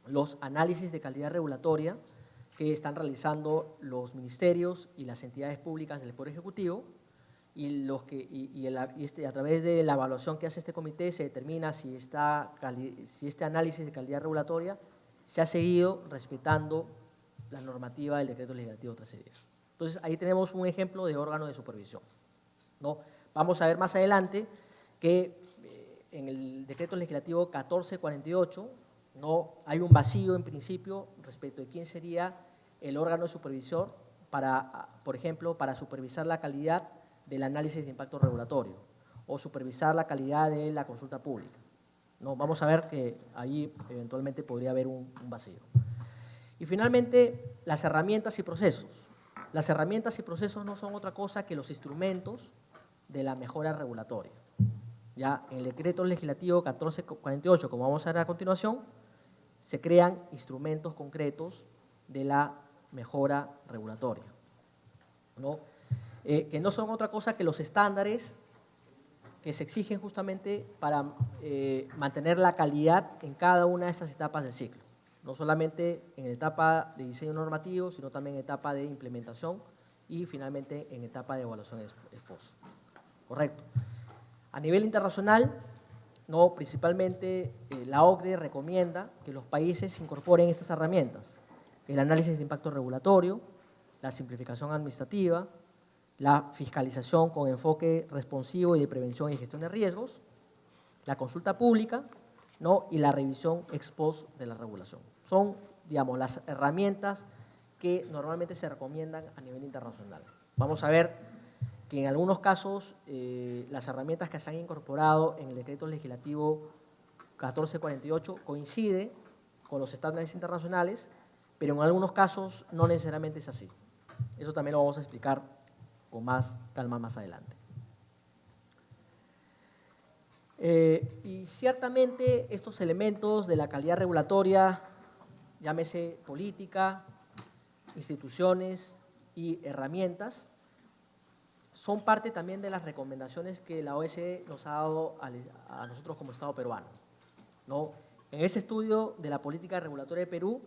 los análisis de calidad regulatoria que están realizando los ministerios y las entidades públicas del Poder Ejecutivo, y a través de la evaluación que hace este comité se determina si este análisis de calidad regulatoria se ha seguido respetando la normativa del decreto legislativo 1310. Entonces, ahí tenemos un ejemplo de órgano de supervisión, ¿no? Vamos a ver más adelante que en el decreto legislativo 1448 hay un vacío en principio respecto de quién sería el órgano de supervisor por ejemplo, para supervisar la calidad del análisis de impacto regulatorio o supervisar la calidad de la consulta pública, ¿no? Vamos a ver que ahí eventualmente podría haber un vacío. Y finalmente, las herramientas y procesos. Las herramientas y procesos no son otra cosa que los instrumentos de la mejora regulatoria. Ya en el decreto legislativo 1448, como vamos a ver a continuación, se crean instrumentos concretos de la mejora regulatoria, ¿no? Que no son otra cosa que los estándares que se exigen justamente para mantener la calidad en cada una de estas etapas del ciclo, no solamente en etapa de diseño normativo, sino también en etapa de implementación y finalmente en etapa de evaluación ex post. Correcto. A nivel internacional, principalmente la OCDE recomienda que los países incorporen estas herramientas: el análisis de impacto regulatorio, la simplificación administrativa, la fiscalización con enfoque responsivo y de prevención y gestión de riesgos, la consulta pública, y la revisión ex post de la regulación. Son, digamos, las herramientas que normalmente se recomiendan a nivel internacional. Vamos a ver que en algunos casos las herramientas que se han incorporado en el decreto legislativo 1448 coinciden con los estándares internacionales, pero en algunos casos no necesariamente es así. Eso también lo vamos a explicar con más calma más adelante. Y ciertamente estos elementos de la calidad regulatoria, llámese política, instituciones y herramientas, son parte también de las recomendaciones que la OSCE nos ha dado a nosotros como Estado peruano, ¿no? En ese estudio de la política regulatoria de Perú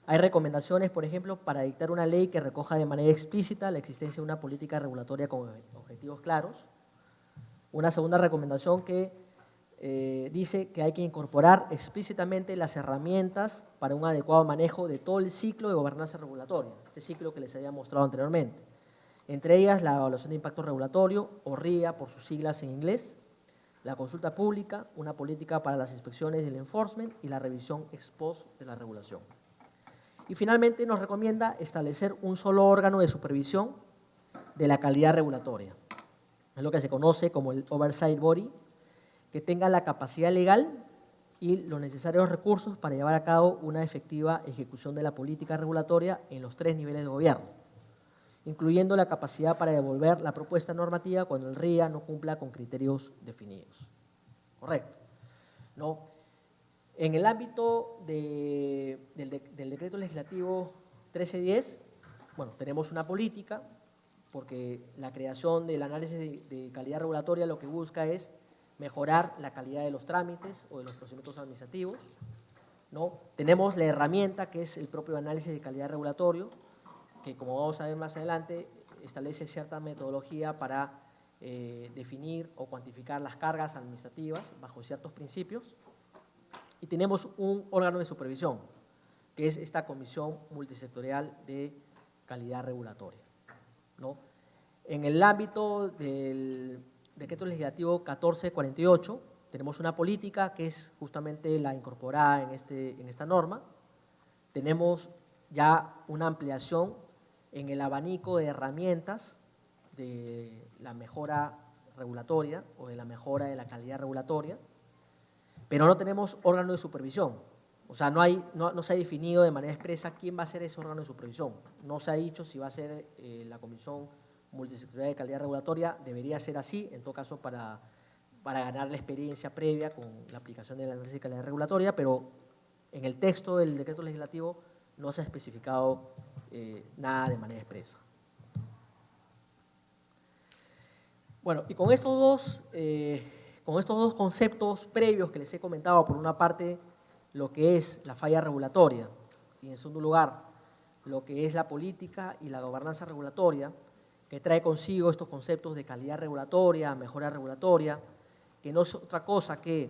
hay recomendaciones, por ejemplo, para dictar una ley que recoja de manera explícita la existencia de una política regulatoria con objetivos claros. Una segunda recomendación que dice que hay que incorporar explícitamente las herramientas para un adecuado manejo de todo el ciclo de gobernanza regulatoria, este ciclo que les había mostrado anteriormente. Entre ellas, la evaluación de impacto regulatorio, o RIA por sus siglas en inglés, la consulta pública, una política para las inspecciones y el enforcement y la revisión ex post de la regulación. Y finalmente nos recomienda establecer un solo órgano de supervisión de la calidad regulatoria. Es lo que se conoce como el Oversight Body, que tenga la capacidad legal y los necesarios recursos para llevar a cabo una efectiva ejecución de la política regulatoria en los 3 niveles de gobierno, incluyendo la capacidad para devolver la propuesta normativa cuando el RIA no cumpla con criterios definidos. Correcto, ¿no? En el ámbito del decreto legislativo 1310, bueno, tenemos una política, porque la creación del análisis de calidad regulatoria lo que busca es mejorar la calidad de los trámites o de los procedimientos administrativos. ¿no? Tenemos la herramienta que es el propio análisis de calidad regulatorio, que como vamos a ver más adelante, establece cierta metodología para definir o cuantificar las cargas administrativas bajo ciertos principios. Y tenemos un órgano de supervisión, que es esta Comisión Multisectorial de Calidad Regulatoria, ¿no? En el ámbito del Decreto Legislativo 1448, tenemos una política que es justamente la incorporada en esta norma. Tenemos ya una ampliación en el abanico de herramientas de la mejora regulatoria o de la mejora de la calidad regulatoria, pero no tenemos órgano de supervisión. O sea, no se ha definido de manera expresa quién va a ser ese órgano de supervisión. No se ha dicho si va a ser la Comisión Multisectorial de Calidad Regulatoria. Debería ser así, en todo caso, para ganar la experiencia previa con la aplicación del análisis de calidad regulatoria, pero en el texto del decreto legislativo no se ha especificado nada de manera expresa. Bueno, y con estos dos conceptos previos que les he comentado, por una parte, lo que es la falla regulatoria y, en segundo lugar, lo que es la política y la gobernanza regulatoria, que trae consigo estos conceptos de calidad regulatoria, mejora regulatoria, que no es otra cosa que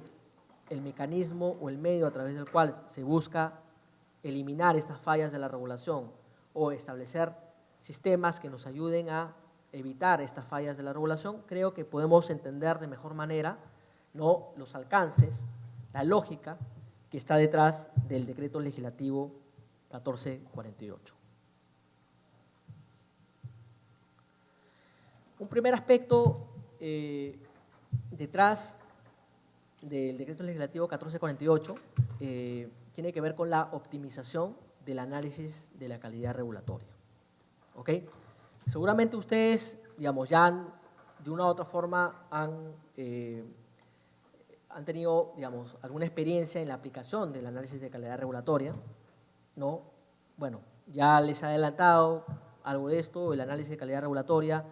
el mecanismo o el medio a través del cual se busca eliminar estas fallas de la regulación o establecer sistemas que nos ayuden a evitar estas fallas de la regulación. Creo que podemos entender de mejor manera, ¿no?, los alcances, la lógica que está detrás del decreto legislativo 1448. Un primer aspecto detrás del decreto legislativo 1448 tiene que ver con la optimización del análisis de la calidad regulatoria. ¿Ok? Seguramente ustedes, digamos, ya de una u otra forma han tenido, digamos, alguna experiencia en la aplicación del análisis de calidad regulatoria, ¿no? Bueno, ya les he adelantado algo de esto. El análisis de calidad regulatoria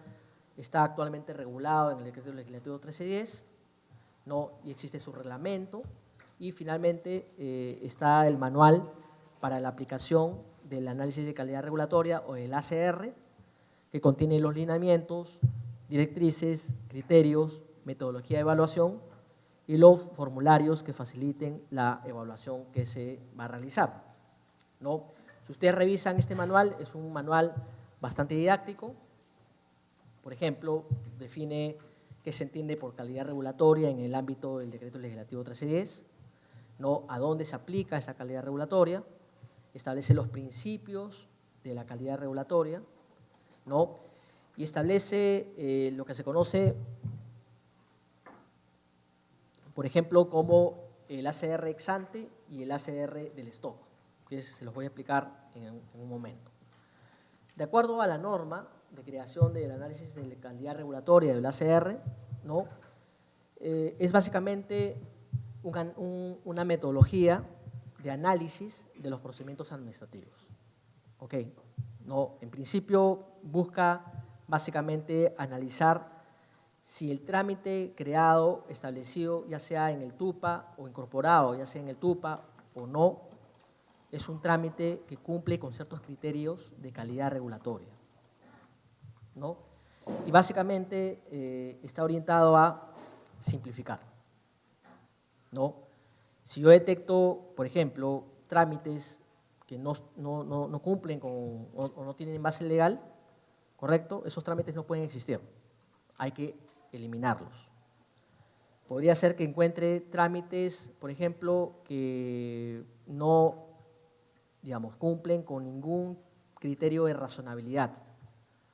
está actualmente regulado en el decreto legislativo 1310, ¿no?, y existe su reglamento, y finalmente está el manual para la aplicación del análisis de calidad regulatoria o el ACR, que contiene los lineamientos, directrices, criterios, metodología de evaluación y los formularios que faciliten la evaluación que se va a realizar, ¿no? Si ustedes revisan este manual, es un manual bastante didáctico. Por ejemplo, define qué se entiende por calidad regulatoria en el ámbito del decreto legislativo 1310, ¿no?, a dónde se aplica esa calidad regulatoria, establece los principios de la calidad regulatoria, ¿no?, y establece lo que se conoce, por ejemplo, como el ACR ex ante y el ACR del stock, que se los voy a explicar en un momento. De acuerdo a la norma de creación del análisis de calidad regulatoria del ACR, ¿no?, es básicamente una metodología de análisis de los procedimientos administrativos. ¿Ok? ¿No? En principio busca básicamente analizar si el trámite creado, establecido, ya sea en el TUPA o incorporado, ya sea en el TUPA o no, es un trámite que cumple con ciertos criterios de calidad regulatoria, ¿no? Y básicamente está orientado a simplificar, ¿no? Si yo detecto, por ejemplo, trámites que no cumplen con o no tienen base legal, ¿correcto?, esos trámites no pueden existir, hay que eliminarlos. Podría ser que encuentre trámites, por ejemplo, que no, digamos, cumplen con ningún criterio de razonabilidad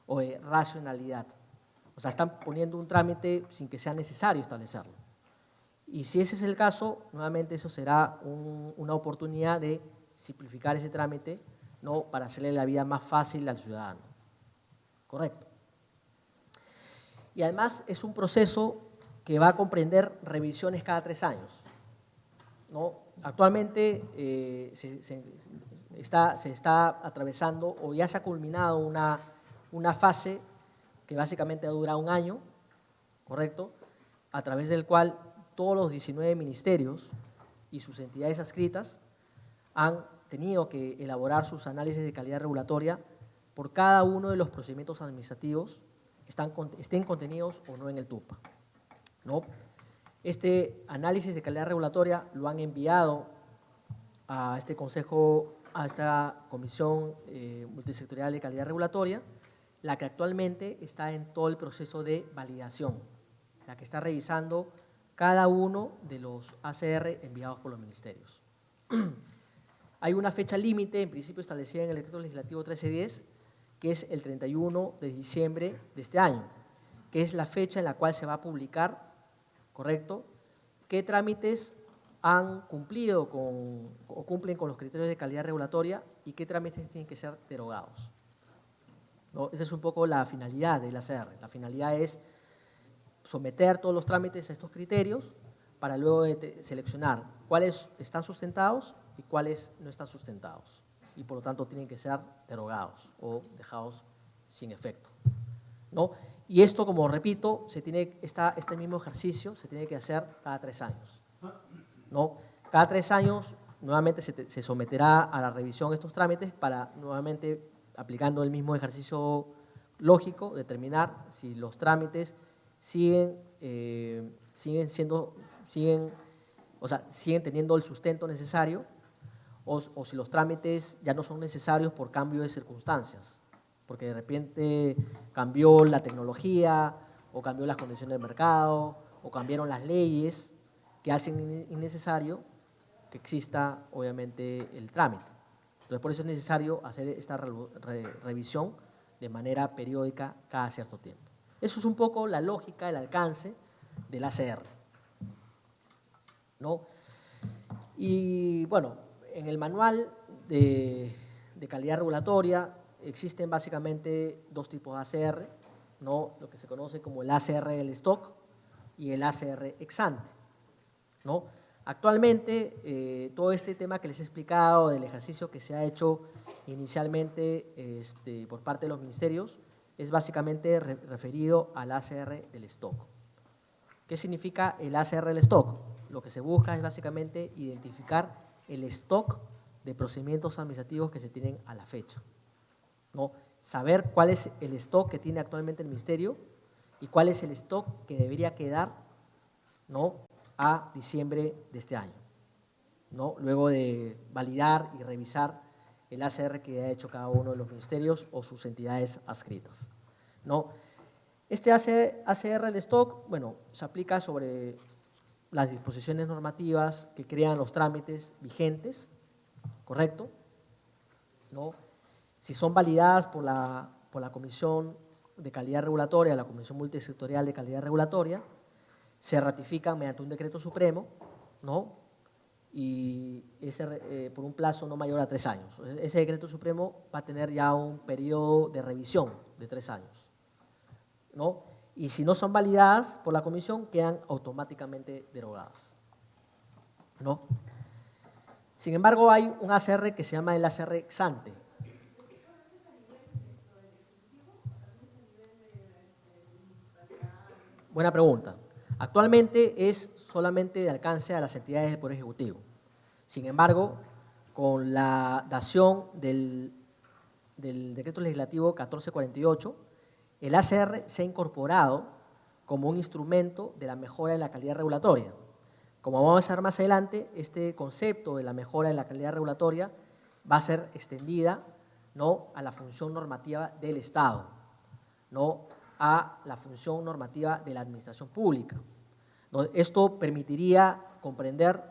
o de racionalidad. O sea, están poniendo un trámite sin que sea necesario establecerlo. Y si ese es el caso, nuevamente eso será una oportunidad de simplificar ese trámite, ¿no?, para hacerle la vida más fácil al ciudadano. ¿Correcto? Y además es un proceso que va a comprender revisiones cada 3 años, ¿no? Actualmente se está atravesando o ya se ha culminado una fase que básicamente ha durado 1 año, ¿correcto?, a través del cual todos los 19 ministerios y sus entidades adscritas han tenido que elaborar sus análisis de calidad regulatoria por cada uno de los procedimientos administrativos que estén contenidos o no en el TUPA, ¿no? Este análisis de calidad regulatoria lo han enviado a este consejo, a esta Comisión Multisectorial de Calidad Regulatoria, la que actualmente está en todo el proceso de validación, la que está revisando cada uno de los ACR enviados por los ministerios. Hay una fecha límite, en principio establecida en el Decreto Legislativo 1310, que es el 31 de diciembre de este año, que es la fecha en la cual se va a publicar, ¿correcto?, qué trámites han cumplido o cumplen con los criterios de calidad regulatoria y qué trámites tienen que ser derogados, ¿no? Esa es un poco la finalidad del ACR. La finalidad es someter todos los trámites a estos criterios para luego seleccionar cuáles están sustentados y cuáles no están sustentados y por lo tanto tienen que ser derogados o dejados sin efecto, ¿no? Y esto, como repito, este mismo ejercicio se tiene que hacer cada 3 años, ¿no? Cada 3 años nuevamente se someterá a la revisión estos trámites para nuevamente, aplicando el mismo ejercicio lógico, determinar si los trámites siguen teniendo el sustento necesario o si los trámites ya no son necesarios por cambio de circunstancias, porque de repente cambió la tecnología o cambió las condiciones del mercado o cambiaron las leyes que hacen innecesario que exista, obviamente, el trámite. Entonces, por eso es necesario hacer esta revisión de manera periódica cada cierto tiempo. Eso es un poco la lógica, el alcance del ACR, ¿no? Y, bueno, en el manual de calidad regulatoria existen básicamente 2 tipos de ACR, ¿no? Lo que se conoce como el ACR del stock y el ACR ex ante, ¿no? Actualmente, todo este tema que les he explicado del ejercicio que se ha hecho inicialmente por parte de los ministerios es básicamente referido al ACR del stock. ¿Qué significa el ACR del stock? Lo que se busca es básicamente identificar el stock de procedimientos administrativos que se tienen a la fecha, ¿no? Saber cuál es el stock que tiene actualmente el ministerio y cuál es el stock que debería quedar, ¿no?, a diciembre de este año, ¿no?, luego de validar y revisar el ACR que ha hecho cada uno de los ministerios o sus entidades adscritas, ¿no? Este ACR del stock, bueno, se aplica sobre las disposiciones normativas que crean los trámites vigentes, ¿correcto?, ¿no? Si son validadas por la Comisión de Calidad Regulatoria, la Comisión Multisectorial de Calidad Regulatoria, se ratifican mediante un decreto supremo, ¿no?, y por un plazo no mayor a 3 años. Ese decreto supremo va a tener ya un periodo de revisión de 3 años, ¿no? Y si no son validadas por la comisión, quedan automáticamente derogadas, ¿no? Sin embargo, hay un ACR que se llama el ACR ex ante. Buena pregunta. Actualmente es solamente de alcance a las entidades del Poder Ejecutivo. Sin embargo, con la dación del Decreto Legislativo 1448, el ACR se ha incorporado como un instrumento de la mejora de la calidad regulatoria. Como vamos a ver más adelante, este concepto de la mejora de la calidad regulatoria va a ser extendida, ¿no?, a la función normativa del Estado, ¿no?, a la función normativa de la administración pública, ¿no? Esto permitiría comprender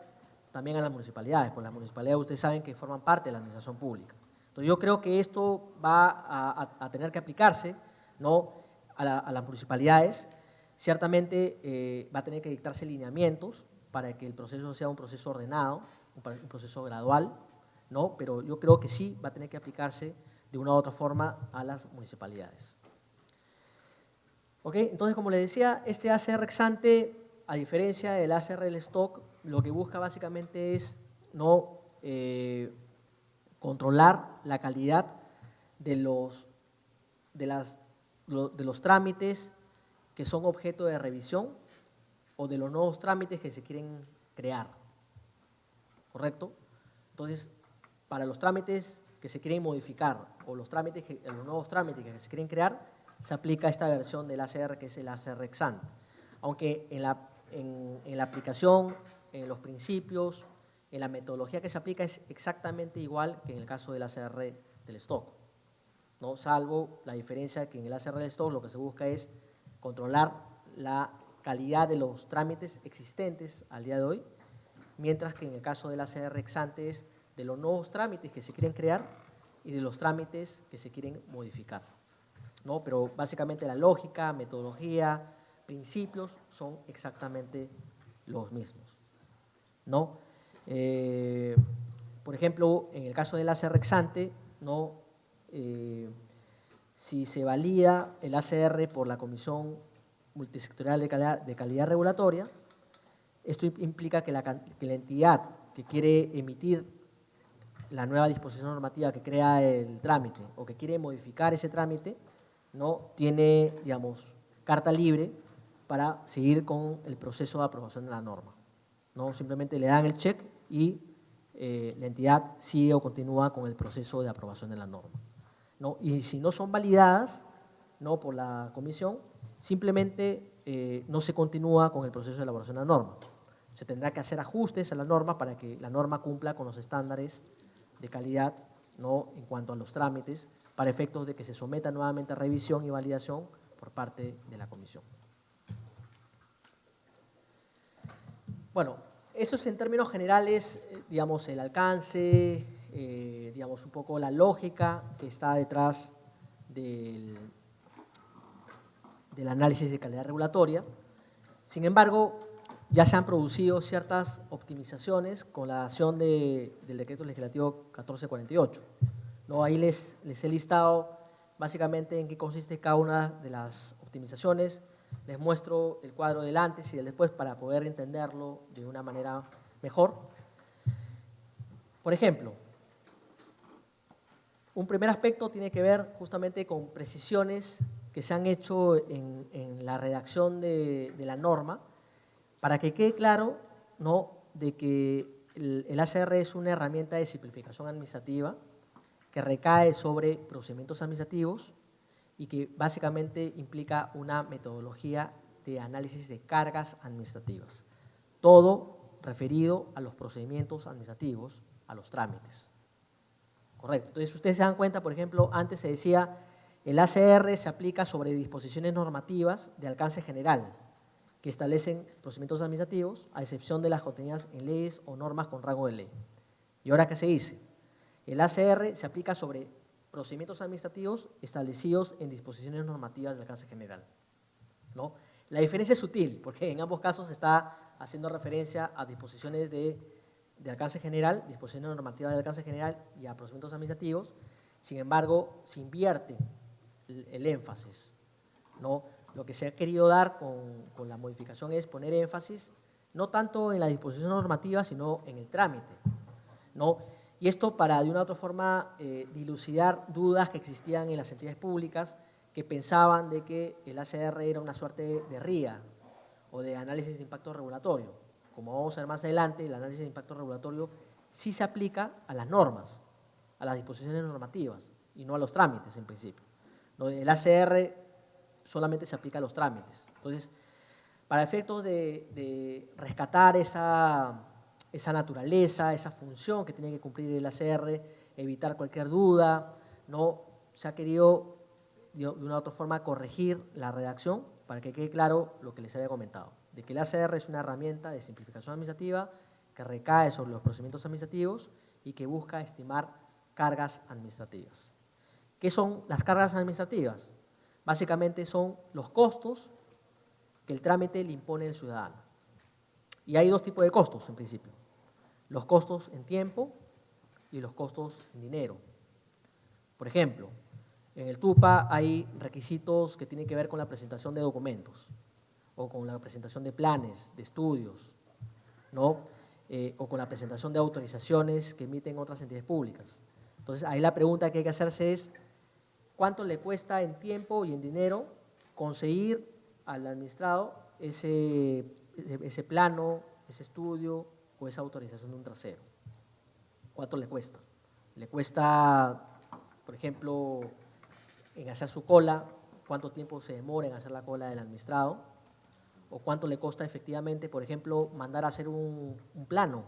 también a las municipalidades, porque las municipalidades ustedes saben que forman parte de la administración pública. Entonces yo creo que esto va a tener que aplicarse, ¿no?, a las municipalidades. Ciertamente va a tener que dictarse lineamientos para que el proceso sea un proceso ordenado, un proceso gradual, ¿no?, pero yo creo que sí va a tener que aplicarse de una u otra forma a las municipalidades. ¿Ok? Entonces, como les decía, este ACR ex ante, a diferencia del ACR del stock, lo que busca básicamente es no controlar la calidad de los trámites que son objeto de revisión o de los nuevos trámites que se quieren crear, ¿correcto? Entonces, para los trámites que se quieren modificar o los nuevos trámites que se quieren crear, se aplica esta versión del ACR, que es el ACR ex ante. Aunque en la aplicación, en los principios, en la metodología que se aplica es exactamente igual que en el caso del ACR del stock, ¿no? Salvo la diferencia que en el ACR del stock lo que se busca es controlar la calidad de los trámites existentes al día de hoy, mientras que en el caso del ACR ex ante es de los nuevos trámites que se quieren crear y de los trámites que se quieren modificar, ¿no? Pero básicamente la lógica, metodología, principios son exactamente los mismos, ¿no? Por ejemplo, en el caso del ACR ex ante, ¿no? Si se valida el ACR por la Comisión Multisectorial de Calidad Regulatoria, esto implica que la entidad que quiere emitir la nueva disposición normativa que crea el trámite o que quiere modificar ese trámite, ¿no? Tiene, digamos, carta libre para seguir con el proceso de aprobación de la norma, ¿no? Simplemente le dan el check y la entidad sigue o continúa con el proceso de aprobación de la norma, ¿no? Y si no son validadas, ¿no?, por la comisión, simplemente no se continúa con el proceso de elaboración de la norma. Se tendrá que hacer ajustes a la norma para que la norma cumpla con los estándares de calidad, ¿no?, en cuanto a los trámites, para efectos de que se someta nuevamente a revisión y validación por parte de la comisión. Bueno, eso es en términos generales, digamos, el alcance, digamos, un poco la lógica que está detrás del análisis de calidad regulatoria. Sin embargo, ya se han producido ciertas optimizaciones con la adopción del Decreto Legislativo 1448, ¿no? Ahí les he listado básicamente en qué consiste cada una de las optimizaciones. Les muestro el cuadro del antes y del después para poder entenderlo de una manera mejor. Por ejemplo, un primer aspecto tiene que ver justamente con precisiones que se han hecho en la redacción de la norma, para que quede claro, ¿no?, de que el ACR es una herramienta de simplificación administrativa que recae sobre procedimientos administrativos y que básicamente implica una metodología de análisis de cargas administrativas. Todo referido a los procedimientos administrativos, a los trámites. Correcto. Entonces, ustedes se dan cuenta, por ejemplo, antes se decía el ACR se aplica sobre disposiciones normativas de alcance general que establecen procedimientos administrativos, a excepción de las contenidas en leyes o normas con rango de ley. ¿Y ahora qué se dice? El ACR se aplica sobre procedimientos administrativos establecidos en disposiciones normativas de alcance general, ¿no? La diferencia es sutil, porque en ambos casos se está haciendo referencia a disposiciones de alcance general, disposiciones normativas de alcance general y a procedimientos administrativos. Sin embargo, se invierte el énfasis, ¿no? Lo que se ha querido dar con la modificación es poner énfasis no tanto en la disposición normativa, sino en el trámite, ¿no? Y esto para, de una u otra forma, dilucidar dudas que existían en las entidades públicas que pensaban de que el ACR era una suerte de RIA o de análisis de impacto regulatorio. Como vamos a ver más adelante, el análisis de impacto regulatorio sí se aplica a las normas, a las disposiciones normativas y no a los trámites en principio, ¿no? El ACR solamente se aplica a los trámites. Entonces, para efectos de rescatar esa naturaleza, esa función que tiene que cumplir el ACR, evitar cualquier duda, ¿no?, se ha querido de una u otra forma corregir la redacción para que quede claro lo que les había comentado, de que el ACR es una herramienta de simplificación administrativa que recae sobre los procedimientos administrativos y que busca estimar cargas administrativas. ¿Qué son las cargas administrativas? Básicamente son los costos que el trámite le impone al ciudadano. Y hay dos tipos de costos en principio: los costos en tiempo y los costos en dinero. Por ejemplo, en el TUPA hay requisitos que tienen que ver con la presentación de documentos o con la presentación de planes, de estudios, ¿no? O con la presentación de autorizaciones que emiten otras entidades públicas. Entonces, ahí la pregunta que hay que hacerse es: ¿cuánto le cuesta en tiempo y en dinero conseguir al administrado ese plano, ese estudio o esa autorización de un tercero? ¿Cuánto le cuesta? le cuesta, por ejemplo, en hacer su cola, cuánto tiempo se demora en hacer la cola del administrado, o cuánto le cuesta efectivamente, por ejemplo, mandar a hacer un plano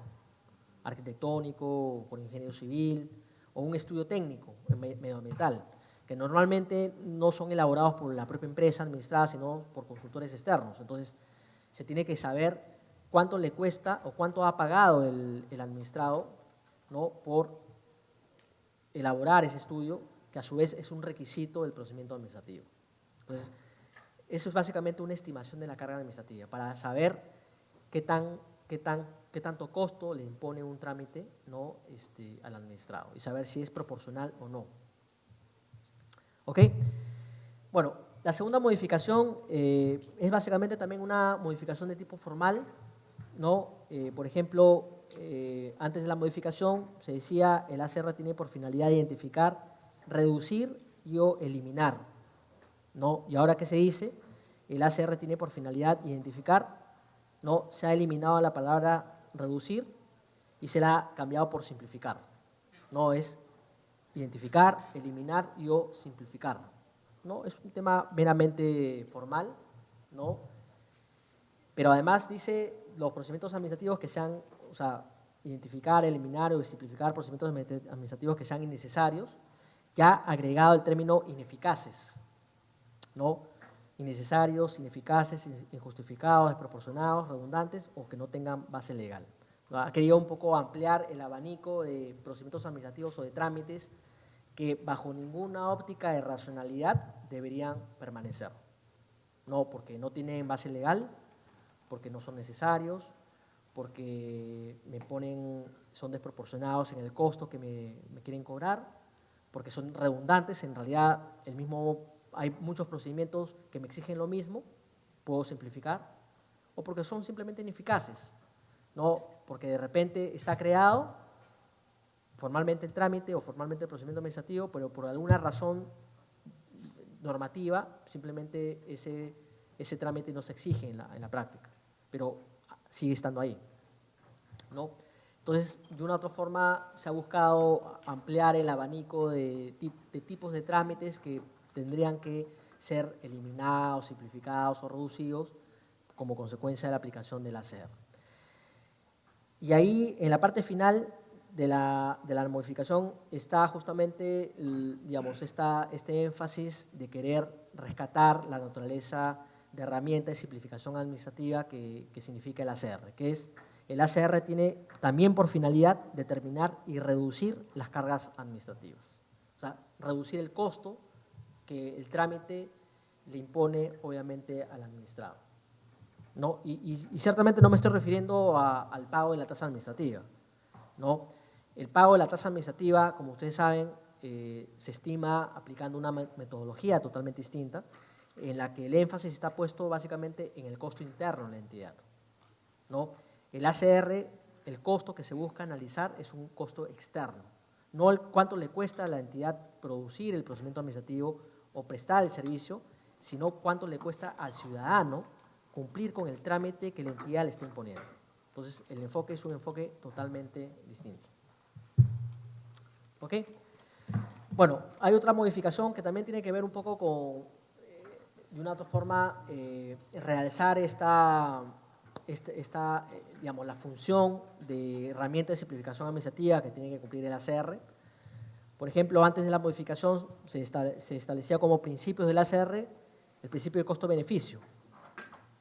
arquitectónico, por ingeniero civil, o un estudio técnico medioambiental, que normalmente no son elaborados por la propia empresa administrada, sino por consultores externos. Entonces, se tiene que saber cuánto le cuesta o cuánto ha pagado el administrado, ¿no?, por elaborar ese estudio, que a su vez es un requisito del procedimiento administrativo. Entonces, eso es básicamente una estimación de la carga administrativa, para saber qué tanto costo le impone un trámite, ¿no?, al administrado, y saber si es proporcional o no. ¿Ok? Bueno, la segunda modificación es básicamente también una modificación de tipo formal, ¿no? Por ejemplo, antes de la modificación se decía el ACR tiene por finalidad identificar, reducir y o eliminar, ¿no? Y ahora, ¿qué se dice? El ACR tiene por finalidad identificar, ¿no? Se ha eliminado la palabra reducir y se la ha cambiado por simplificar. No es identificar, eliminar y o simplificar, ¿no? Es un tema meramente formal, ¿no? Pero además dice los procedimientos administrativos que sean, o sea, identificar, eliminar o simplificar procedimientos administrativos que sean innecesarios, que ha agregado el término ineficaces, ¿no? Innecesarios, ineficaces, injustificados, desproporcionados, redundantes o que no tengan base legal. Ha querido un poco ampliar el abanico de procedimientos administrativos o de trámites que bajo ninguna óptica de racionalidad deberían permanecer. No porque no tienen base legal, porque no son necesarios, porque son desproporcionados en el costo que me quieren cobrar, porque son redundantes, en realidad hay muchos procedimientos que me exigen lo mismo, puedo simplificar, o porque son simplemente ineficaces, ¿no? Porque de repente está creado formalmente el trámite o formalmente el procedimiento administrativo, pero por alguna razón normativa simplemente ese trámite no se exige en la práctica, pero sigue estando ahí, ¿no? Entonces, de una u otra forma se ha buscado ampliar el abanico de tipos de trámites que tendrían que ser eliminados, simplificados o reducidos como consecuencia de la aplicación del ACR. Y ahí, en la parte final de la modificación, está justamente, digamos, este énfasis de querer rescatar la naturaleza de herramienta de simplificación administrativa que significa el ACR, que es el ACR tiene también por finalidad determinar y reducir las cargas administrativas. O sea, reducir el costo que el trámite le impone, obviamente, al administrado, ¿no? Y ciertamente no me estoy refiriendo al pago de la tasa administrativa, ¿no? El pago de la tasa administrativa, como ustedes saben, se estima aplicando una metodología totalmente distinta, en la que el énfasis está puesto básicamente en el costo interno de la entidad, ¿no? El ACR, el costo que se busca analizar es un costo externo, no cuánto le cuesta a la entidad producir el procedimiento administrativo o prestar el servicio, sino cuánto le cuesta al ciudadano cumplir con el trámite que la entidad le está imponiendo. Entonces, el enfoque es un enfoque totalmente distinto. ¿Ok? Bueno, hay otra modificación que también tiene que ver un poco con, de una otra forma, realzar digamos, la función de herramienta de simplificación administrativa que tiene que cumplir el ACR. Por ejemplo, antes de la modificación se establecía como principios del ACR el principio de costo-beneficio,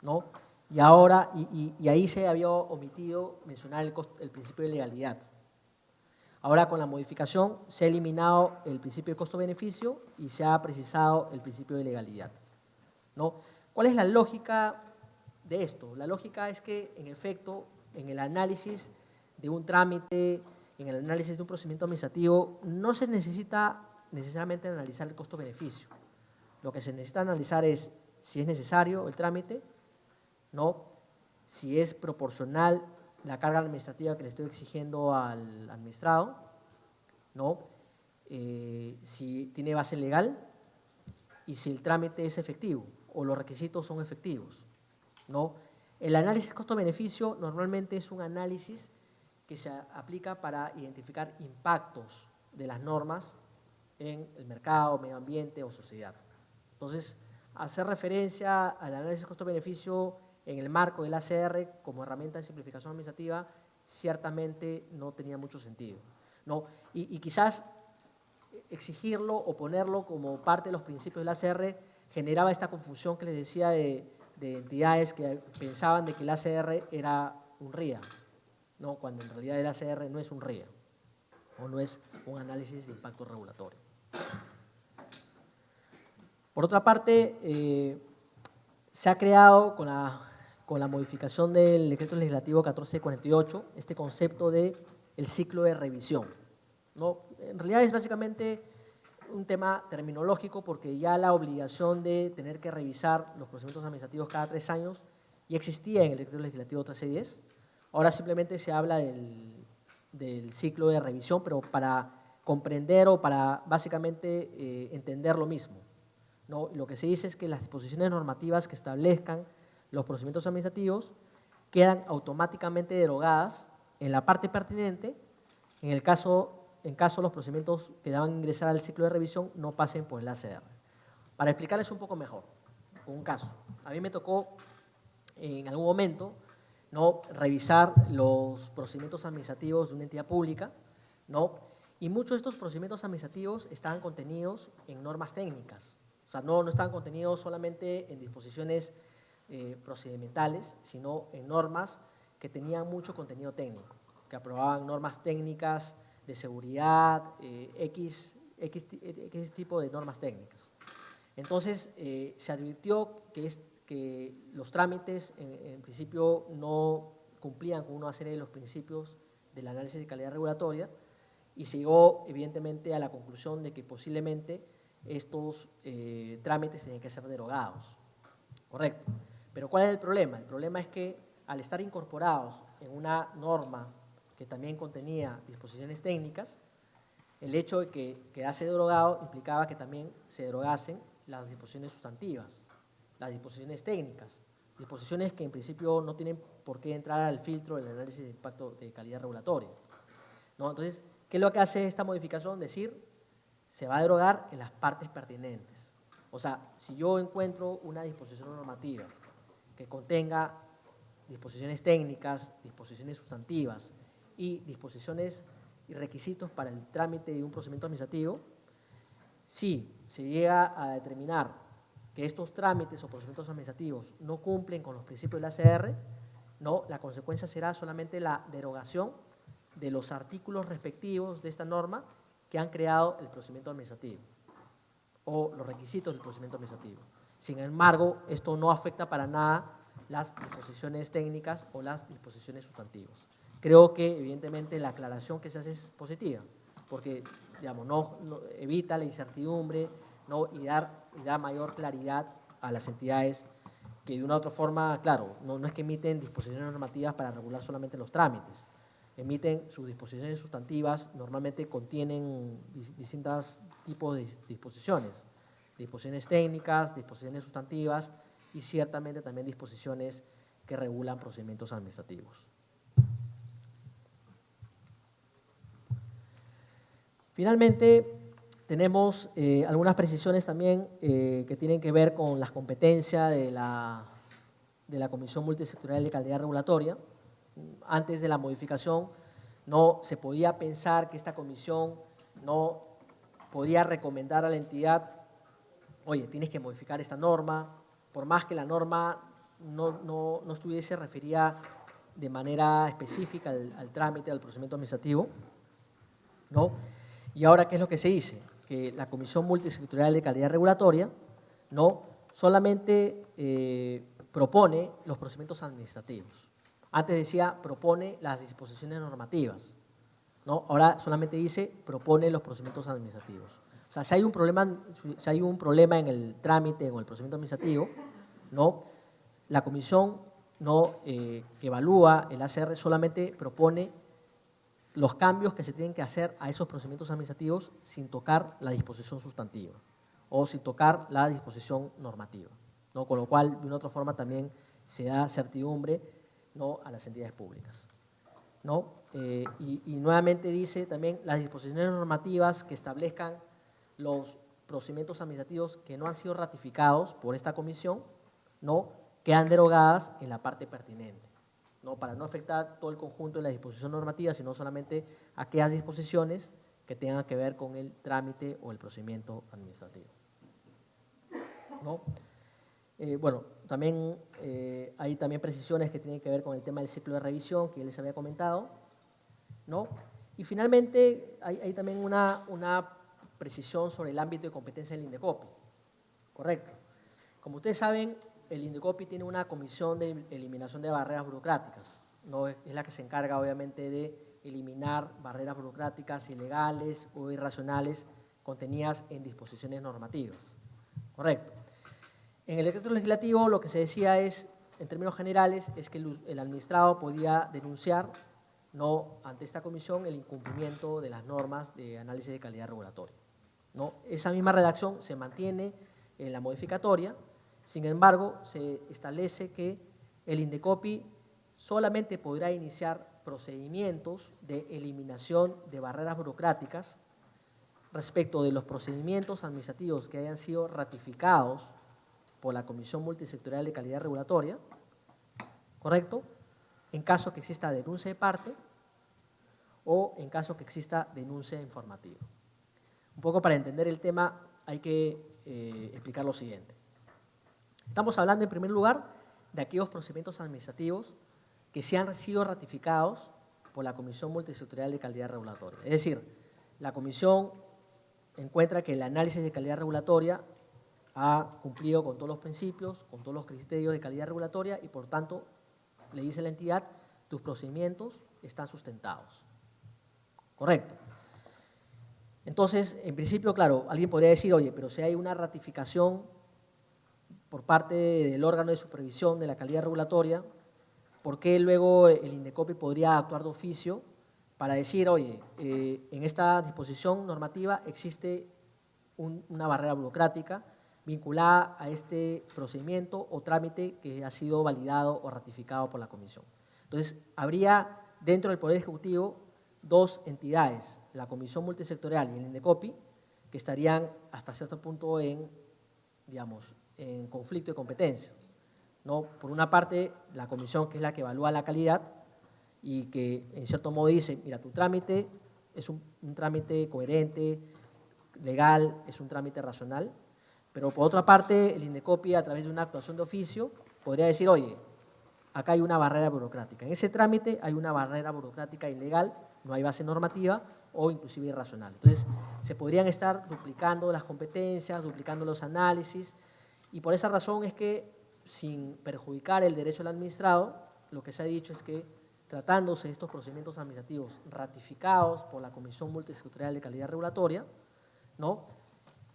¿no? Y ahora, y ahí se había omitido mencionar el principio de legalidad. Ahora, con la modificación, se ha eliminado el principio de costo-beneficio y se ha precisado el principio de legalidad, ¿no? ¿Cuál es la lógica de esto? La lógica es que, en efecto, en el análisis de un trámite, en el análisis de un procedimiento administrativo, no se necesita necesariamente analizar el costo-beneficio. Lo que se necesita analizar es si es necesario el trámite, ¿no? Si es proporcional la carga administrativa que le estoy exigiendo al administrado, ¿no? Si tiene base legal y si el trámite es efectivo o los requisitos son efectivos, ¿no? El análisis costo-beneficio normalmente es un análisis que se aplica para identificar impactos de las normas en el mercado, medio ambiente o sociedad. Entonces, hacer referencia al análisis costo-beneficio en el marco del ACR como herramienta de simplificación administrativa ciertamente no tenía mucho sentido, ¿no? Y quizás exigirlo o ponerlo como parte de los principios del ACR generaba esta confusión que les decía de entidades que pensaban de que el ACR era un RIA, ¿no? Cuando en realidad el ACR no es un RIA o no es un análisis de impacto regulatorio. Por otra parte, se ha creado con la modificación del Decreto Legislativo 1448 este concepto de el ciclo de revisión, ¿no? En realidad es básicamente un tema terminológico porque ya la obligación de tener que revisar los procedimientos administrativos cada 3 años ya existía en el Decreto Legislativo 1310. Ahora simplemente se habla del ciclo de revisión, pero para comprender o para básicamente entender lo mismo, ¿no? Lo que se dice es que las disposiciones normativas que establezcan los procedimientos administrativos quedan automáticamente derogadas en la parte pertinente en caso los procedimientos que deban ingresar al ciclo de revisión no pasen por el ACR. Para explicarles un poco mejor, con un caso. A mí me tocó en algún momento, ¿no?, revisar los procedimientos administrativos de una entidad pública, ¿no? Y muchos de estos procedimientos administrativos estaban contenidos en normas técnicas. O sea, no estaban contenidos solamente en disposiciones procedimentales, sino en normas que tenían mucho contenido técnico, que aprobaban normas técnicas de seguridad, X tipo de normas técnicas. Entonces, se advirtió que los trámites en principio no cumplían con una serie de los principios del análisis de calidad regulatoria y se llegó evidentemente a la conclusión de que posiblemente estos trámites tenían que ser derogados. Correcto. Pero ¿cuál es el problema? El problema es que al estar incorporados en una norma que también contenía disposiciones técnicas, el hecho de que quedase derogado implicaba que también se derogasen las disposiciones sustantivas, las disposiciones técnicas, disposiciones que en principio no tienen por qué entrar al filtro del análisis de impacto de calidad regulatoria, ¿no? Entonces, ¿qué es lo que hace esta modificación? Decir, se va a derogar en las partes pertinentes. O sea, si yo encuentro una disposición normativa que contenga disposiciones técnicas, disposiciones sustantivas y disposiciones y requisitos para el trámite de un procedimiento administrativo, si se llega a determinar que estos trámites o procedimientos administrativos no cumplen con los principios del ACR, no, la consecuencia será solamente la derogación de los artículos respectivos de esta norma que han creado el procedimiento administrativo o los requisitos del procedimiento administrativo. Sin embargo, esto no afecta para nada las disposiciones técnicas o las disposiciones sustantivas. Creo que, evidentemente, la aclaración que se hace es positiva, porque, digamos, no evita la incertidumbre, ¿no?, y da mayor claridad a las entidades que de una u otra forma, claro, no es que emiten disposiciones normativas para regular solamente los trámites, emiten sus disposiciones sustantivas, normalmente contienen distintos tipos de disposiciones técnicas, disposiciones sustantivas y ciertamente también disposiciones que regulan procedimientos administrativos. Finalmente, tenemos algunas precisiones también que tienen que ver con las competencias de la Comisión Multisectorial de Calidad Regulatoria. Antes de la modificación, no se podía pensar que esta comisión no podía recomendar a la entidad, oye, tienes que modificar esta norma, por más que la norma no estuviese referida de manera específica al trámite, al procedimiento administrativo, ¿no? Y ahora, ¿qué es lo que se dice? Que la Comisión Multisectorial de Calidad Regulatoria no solamente propone los procedimientos administrativos. Antes decía, propone las disposiciones normativas, ¿no? Ahora solamente dice, propone los procedimientos administrativos. O sea, si hay un problema en el trámite o el procedimiento administrativo, ¿no?, la comisión que evalúa el ACR solamente propone los cambios que se tienen que hacer a esos procedimientos administrativos sin tocar la disposición sustantiva o sin tocar la disposición normativa, ¿no? Con lo cual, de una u otra forma, también se da certidumbre, ¿no?, a las entidades públicas. ¿no? Y nuevamente dice también las disposiciones normativas que establezcan los procedimientos administrativos que no han sido ratificados por esta comisión, ¿no?, quedan derogadas en la parte pertinente, ¿no?, para no afectar todo el conjunto de la disposición normativa, sino solamente aquellas disposiciones que tengan que ver con el trámite o el procedimiento administrativo, ¿no? Bueno, también hay también precisiones que tienen que ver con el tema del ciclo de revisión que ya les había comentado, ¿no? Y finalmente hay también una precisión sobre el ámbito de competencia del INDECOPI, ¿correcto? Como ustedes saben, el INDECOPI tiene una comisión de eliminación de barreras burocráticas, ¿no? Es la que se encarga obviamente de eliminar barreras burocráticas ilegales o irracionales contenidas en disposiciones normativas, ¿correcto? En el decreto legislativo lo que se decía es, en términos generales, es que el administrado podía denunciar, ¿no?, ante esta comisión el incumplimiento de las normas de análisis de calidad regulatoria, ¿no? Esa misma redacción se mantiene en la modificatoria, sin embargo, se establece que el INDECOPI solamente podrá iniciar procedimientos de eliminación de barreras burocráticas respecto de los procedimientos administrativos que hayan sido ratificados por la Comisión Multisectorial de Calidad Regulatoria, ¿correcto?, en caso que exista denuncia de parte o en caso que exista denuncia informativa. Un poco para entender el tema hay que explicar lo siguiente. Estamos hablando en primer lugar de aquellos procedimientos administrativos que se han sido ratificados por la Comisión Multisectorial de Calidad Regulatoria. Es decir, la Comisión encuentra que el análisis de calidad regulatoria ha cumplido con todos los principios, con todos los criterios de calidad regulatoria y, por tanto, le dice a la entidad, tus procedimientos están sustentados. ¿Correcto? Entonces, en principio, claro, alguien podría decir, oye, pero si hay una ratificación por parte del órgano de supervisión de la calidad regulatoria, ¿por qué luego el INDECOPI podría actuar de oficio para decir, oye, en esta disposición normativa existe una barrera burocrática vinculada a este procedimiento o trámite que ha sido validado o ratificado por la Comisión? Entonces, habría dentro del Poder Ejecutivo dos entidades, la Comisión Multisectorial y el INDECOPI, que estarían hasta cierto punto en, digamos, en conflicto de competencia, ¿no? Por una parte, la comisión, que es la que evalúa la calidad y que en cierto modo dice, mira, tu trámite es un trámite coherente, legal, es un trámite racional, pero por otra parte, el INDECOPI, a través de una actuación de oficio, podría decir, oye, acá hay una barrera burocrática, en ese trámite hay una barrera burocrática ilegal, no hay base normativa o inclusive irracional. Entonces, se podrían estar duplicando las competencias, duplicando los análisis, y por esa razón es que, sin perjudicar el derecho del administrado, lo que se ha dicho es que, tratándose de estos procedimientos administrativos ratificados por la Comisión Multisectorial de Calidad Regulatoria, ¿no?,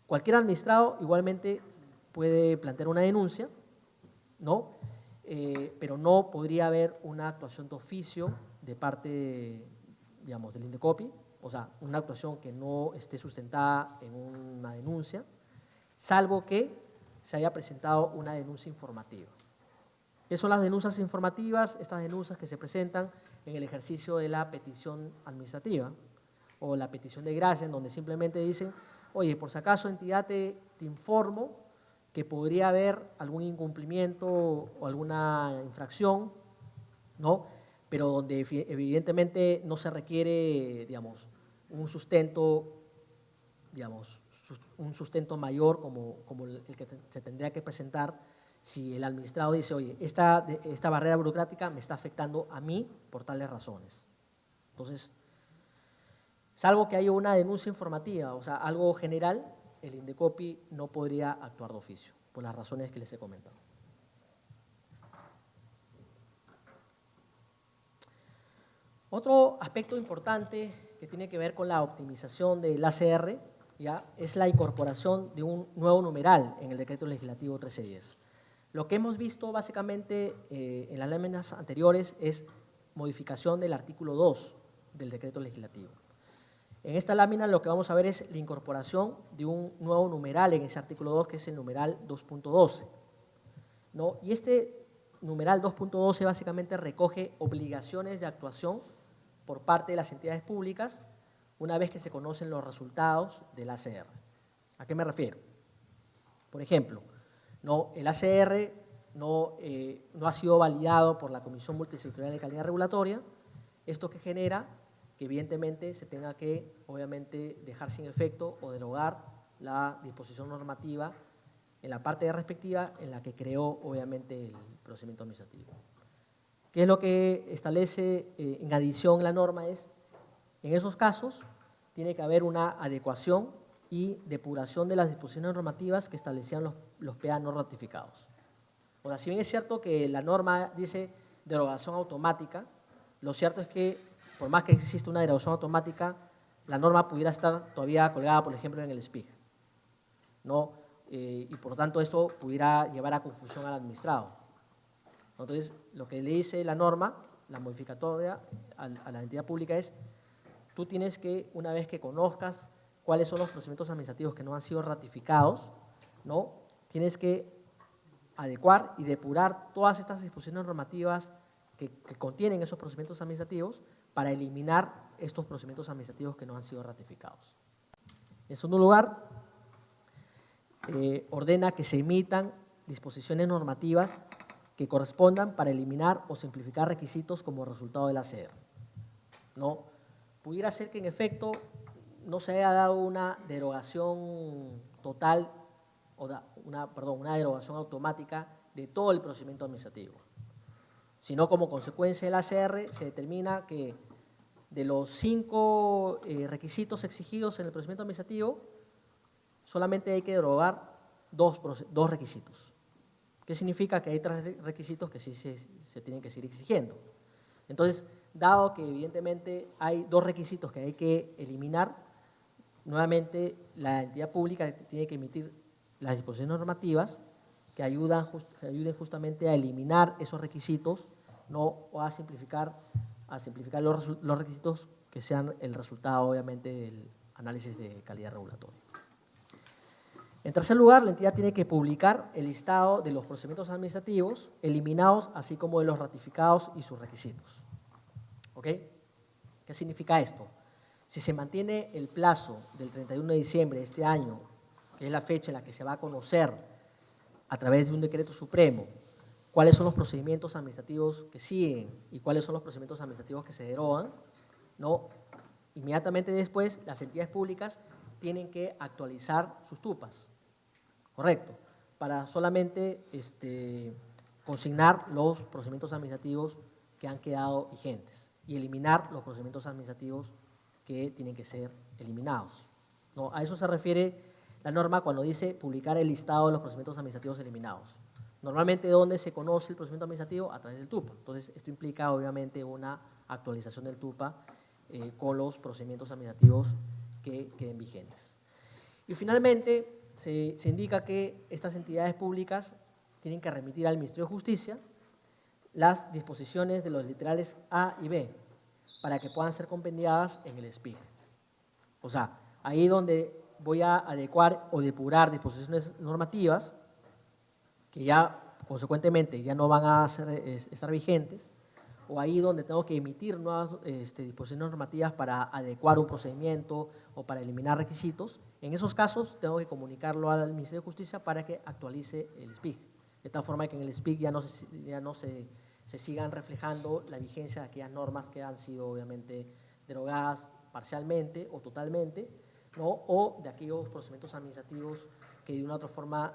cualquier administrado igualmente puede plantear una denuncia, ¿no?, pero no podría haber una actuación de oficio de parte, digamos, del INDECOPI, o sea, una actuación que no esté sustentada en una denuncia, salvo que se haya presentado una denuncia informativa. ¿Qué son las denuncias informativas? Estas denuncias que se presentan en el ejercicio de la petición administrativa o la petición de gracia, en donde simplemente dicen, oye, por si acaso, entidad, te informo que podría haber algún incumplimiento o alguna infracción, ¿no?, pero donde evidentemente no se requiere, digamos, un sustento, digamos, un sustento mayor como el que se tendría que presentar si el administrado dice, oye, esta barrera burocrática me está afectando a mí por tales razones. Entonces, salvo que haya una denuncia informativa, o sea, algo general, el INDECOPI no podría actuar de oficio, por las razones que les he comentado. Otro aspecto importante que tiene que ver con la optimización del ACR, ¿ya?, es la incorporación de un nuevo numeral en el Decreto Legislativo 1310. Lo que hemos visto básicamente en las láminas anteriores es modificación del artículo 2 del Decreto Legislativo. En esta lámina lo que vamos a ver es la incorporación de un nuevo numeral en ese artículo 2, que es el numeral 2.12, ¿no? Y este numeral 2.12 básicamente recoge obligaciones de actuación por parte de las entidades públicas una vez que se conocen los resultados del ACR. ¿A qué me refiero? Por ejemplo, el ACR no ha sido validado por la Comisión Multisectorial de Calidad Regulatoria, esto que genera que evidentemente se tenga que, obviamente, dejar sin efecto o derogar la disposición normativa en la parte respectiva en la que creó, obviamente, el procedimiento administrativo. ¿Qué es lo que establece en adición la norma? En esos casos tiene que haber una adecuación y depuración de las disposiciones normativas que establecían los PA no ratificados. O sea, si bien es cierto que la norma dice derogación automática, lo cierto es que, por más que exista una derogación automática, la norma pudiera estar todavía colgada, por ejemplo, en el SPIG, ¿no? Y por lo tanto esto pudiera llevar a confusión al administrado. Entonces, lo que le dice la norma, la modificatoria a la entidad pública es, tú tienes que, una vez que conozcas cuáles son los procedimientos administrativos que no han sido ratificados, ¿no? Tienes que adecuar y depurar todas estas disposiciones normativas que contienen esos procedimientos administrativos para eliminar estos procedimientos administrativos que no han sido ratificados. En segundo lugar, ordena que se emitan disposiciones normativas que correspondan para eliminar o simplificar requisitos como resultado del ACR. ¿No? Pudiera ser que en efecto no se haya dado una derogación total una derogación automática de todo el procedimiento administrativo, sino como consecuencia del ACR se determina que de los 5 requisitos exigidos en el procedimiento administrativo, solamente hay que derogar dos requisitos. ¿Qué significa? Que hay 3 requisitos que sí se tienen que seguir exigiendo. Entonces, dado que evidentemente hay 2 requisitos que hay que eliminar, nuevamente la entidad pública tiene que emitir las disposiciones normativas que ayuden justamente a eliminar esos requisitos, ¿no? O a simplificar los requisitos que sean el resultado, obviamente, del análisis de calidad regulatoria. En tercer lugar, la entidad tiene que publicar el listado de los procedimientos administrativos eliminados, así como de los ratificados y sus requisitos. ¿Ok? ¿Qué significa esto? Si se mantiene el plazo del 31 de diciembre de este año, que es la fecha en la que se va a conocer a través de un decreto supremo cuáles son los procedimientos administrativos que siguen y cuáles son los procedimientos administrativos que se derogan, ¿no? Inmediatamente después las entidades públicas tienen que actualizar sus TUPAs, ¿correcto? Para solamente consignar los procedimientos administrativos que han quedado vigentes y eliminar los procedimientos administrativos que tienen que ser eliminados, ¿no? A eso se refiere la norma cuando dice publicar el listado de los procedimientos administrativos eliminados. Normalmente, ¿dónde se conoce el procedimiento administrativo? A través del TUPA. Entonces, esto implica, obviamente, una actualización del TUPA con los procedimientos administrativos que queden vigentes. Y finalmente, se indica que estas entidades públicas tienen que remitir al Ministerio de Justicia las disposiciones de los literales A y B para que puedan ser compendiadas en el SPIG. O sea, ahí donde voy a adecuar o depurar disposiciones normativas que ya, consecuentemente, ya no van a estar vigentes, o ahí donde tengo que emitir nuevas disposiciones normativas para adecuar un procedimiento o para eliminar requisitos. En esos casos tengo que comunicarlo al Ministerio de Justicia para que actualice el SPIG, de tal forma que en el SPIG ya no se sigan reflejando la vigencia de aquellas normas que han sido obviamente derogadas parcialmente o totalmente, ¿no? O de aquellos procedimientos administrativos que de una u otra forma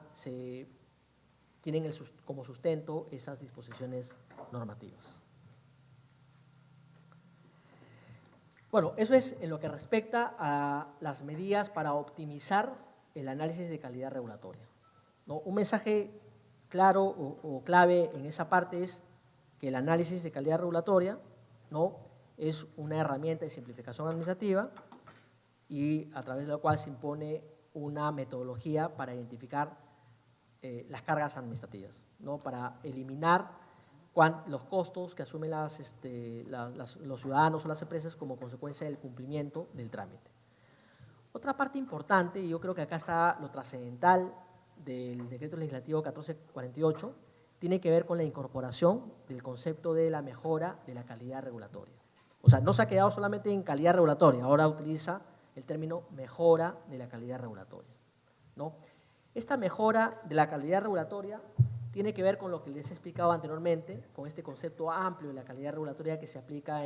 tienen como sustento esas disposiciones normativas. Bueno, eso es en lo que respecta a las medidas para optimizar el análisis de calidad regulatoria, ¿no? Un mensaje claro o clave en esa parte es que el análisis de calidad regulatoria, ¿no?, es una herramienta de simplificación administrativa y a través de la cual se impone una metodología para identificar las cargas administrativas, ¿no?, para eliminar los costos que asumen los ciudadanos o las empresas como consecuencia del cumplimiento del trámite. Otra parte importante, y yo creo que acá está lo trascendental del Decreto Legislativo 1448, tiene que ver con la incorporación del concepto de la mejora de la calidad regulatoria. O sea, no se ha quedado solamente en calidad regulatoria, ahora utiliza el término mejora de la calidad regulatoria, ¿no? Esta mejora de la calidad regulatoria tiene que ver con lo que les he explicado anteriormente, con este concepto amplio de la calidad regulatoria que se aplica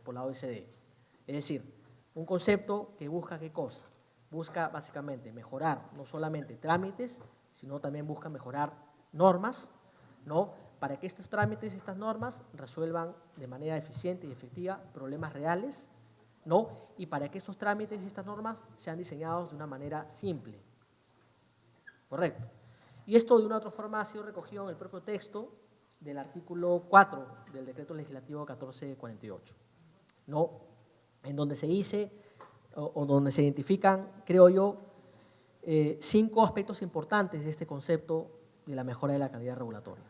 por la OECD. Es decir, un concepto que busca ¿qué cosa? Busca básicamente mejorar no solamente trámites, sino también busca mejorar normas, ¿no? Para que estos trámites y estas normas resuelvan de manera eficiente y efectiva problemas reales, ¿no? Y para que estos trámites y estas normas sean diseñados de una manera simple. Correcto. Y esto de una u otra forma ha sido recogido en el propio texto del artículo 4 del Decreto Legislativo 1448, ¿no? En donde se dice, o donde se identifican, creo yo, 5 aspectos importantes de este concepto de la mejora de la calidad regulatoria.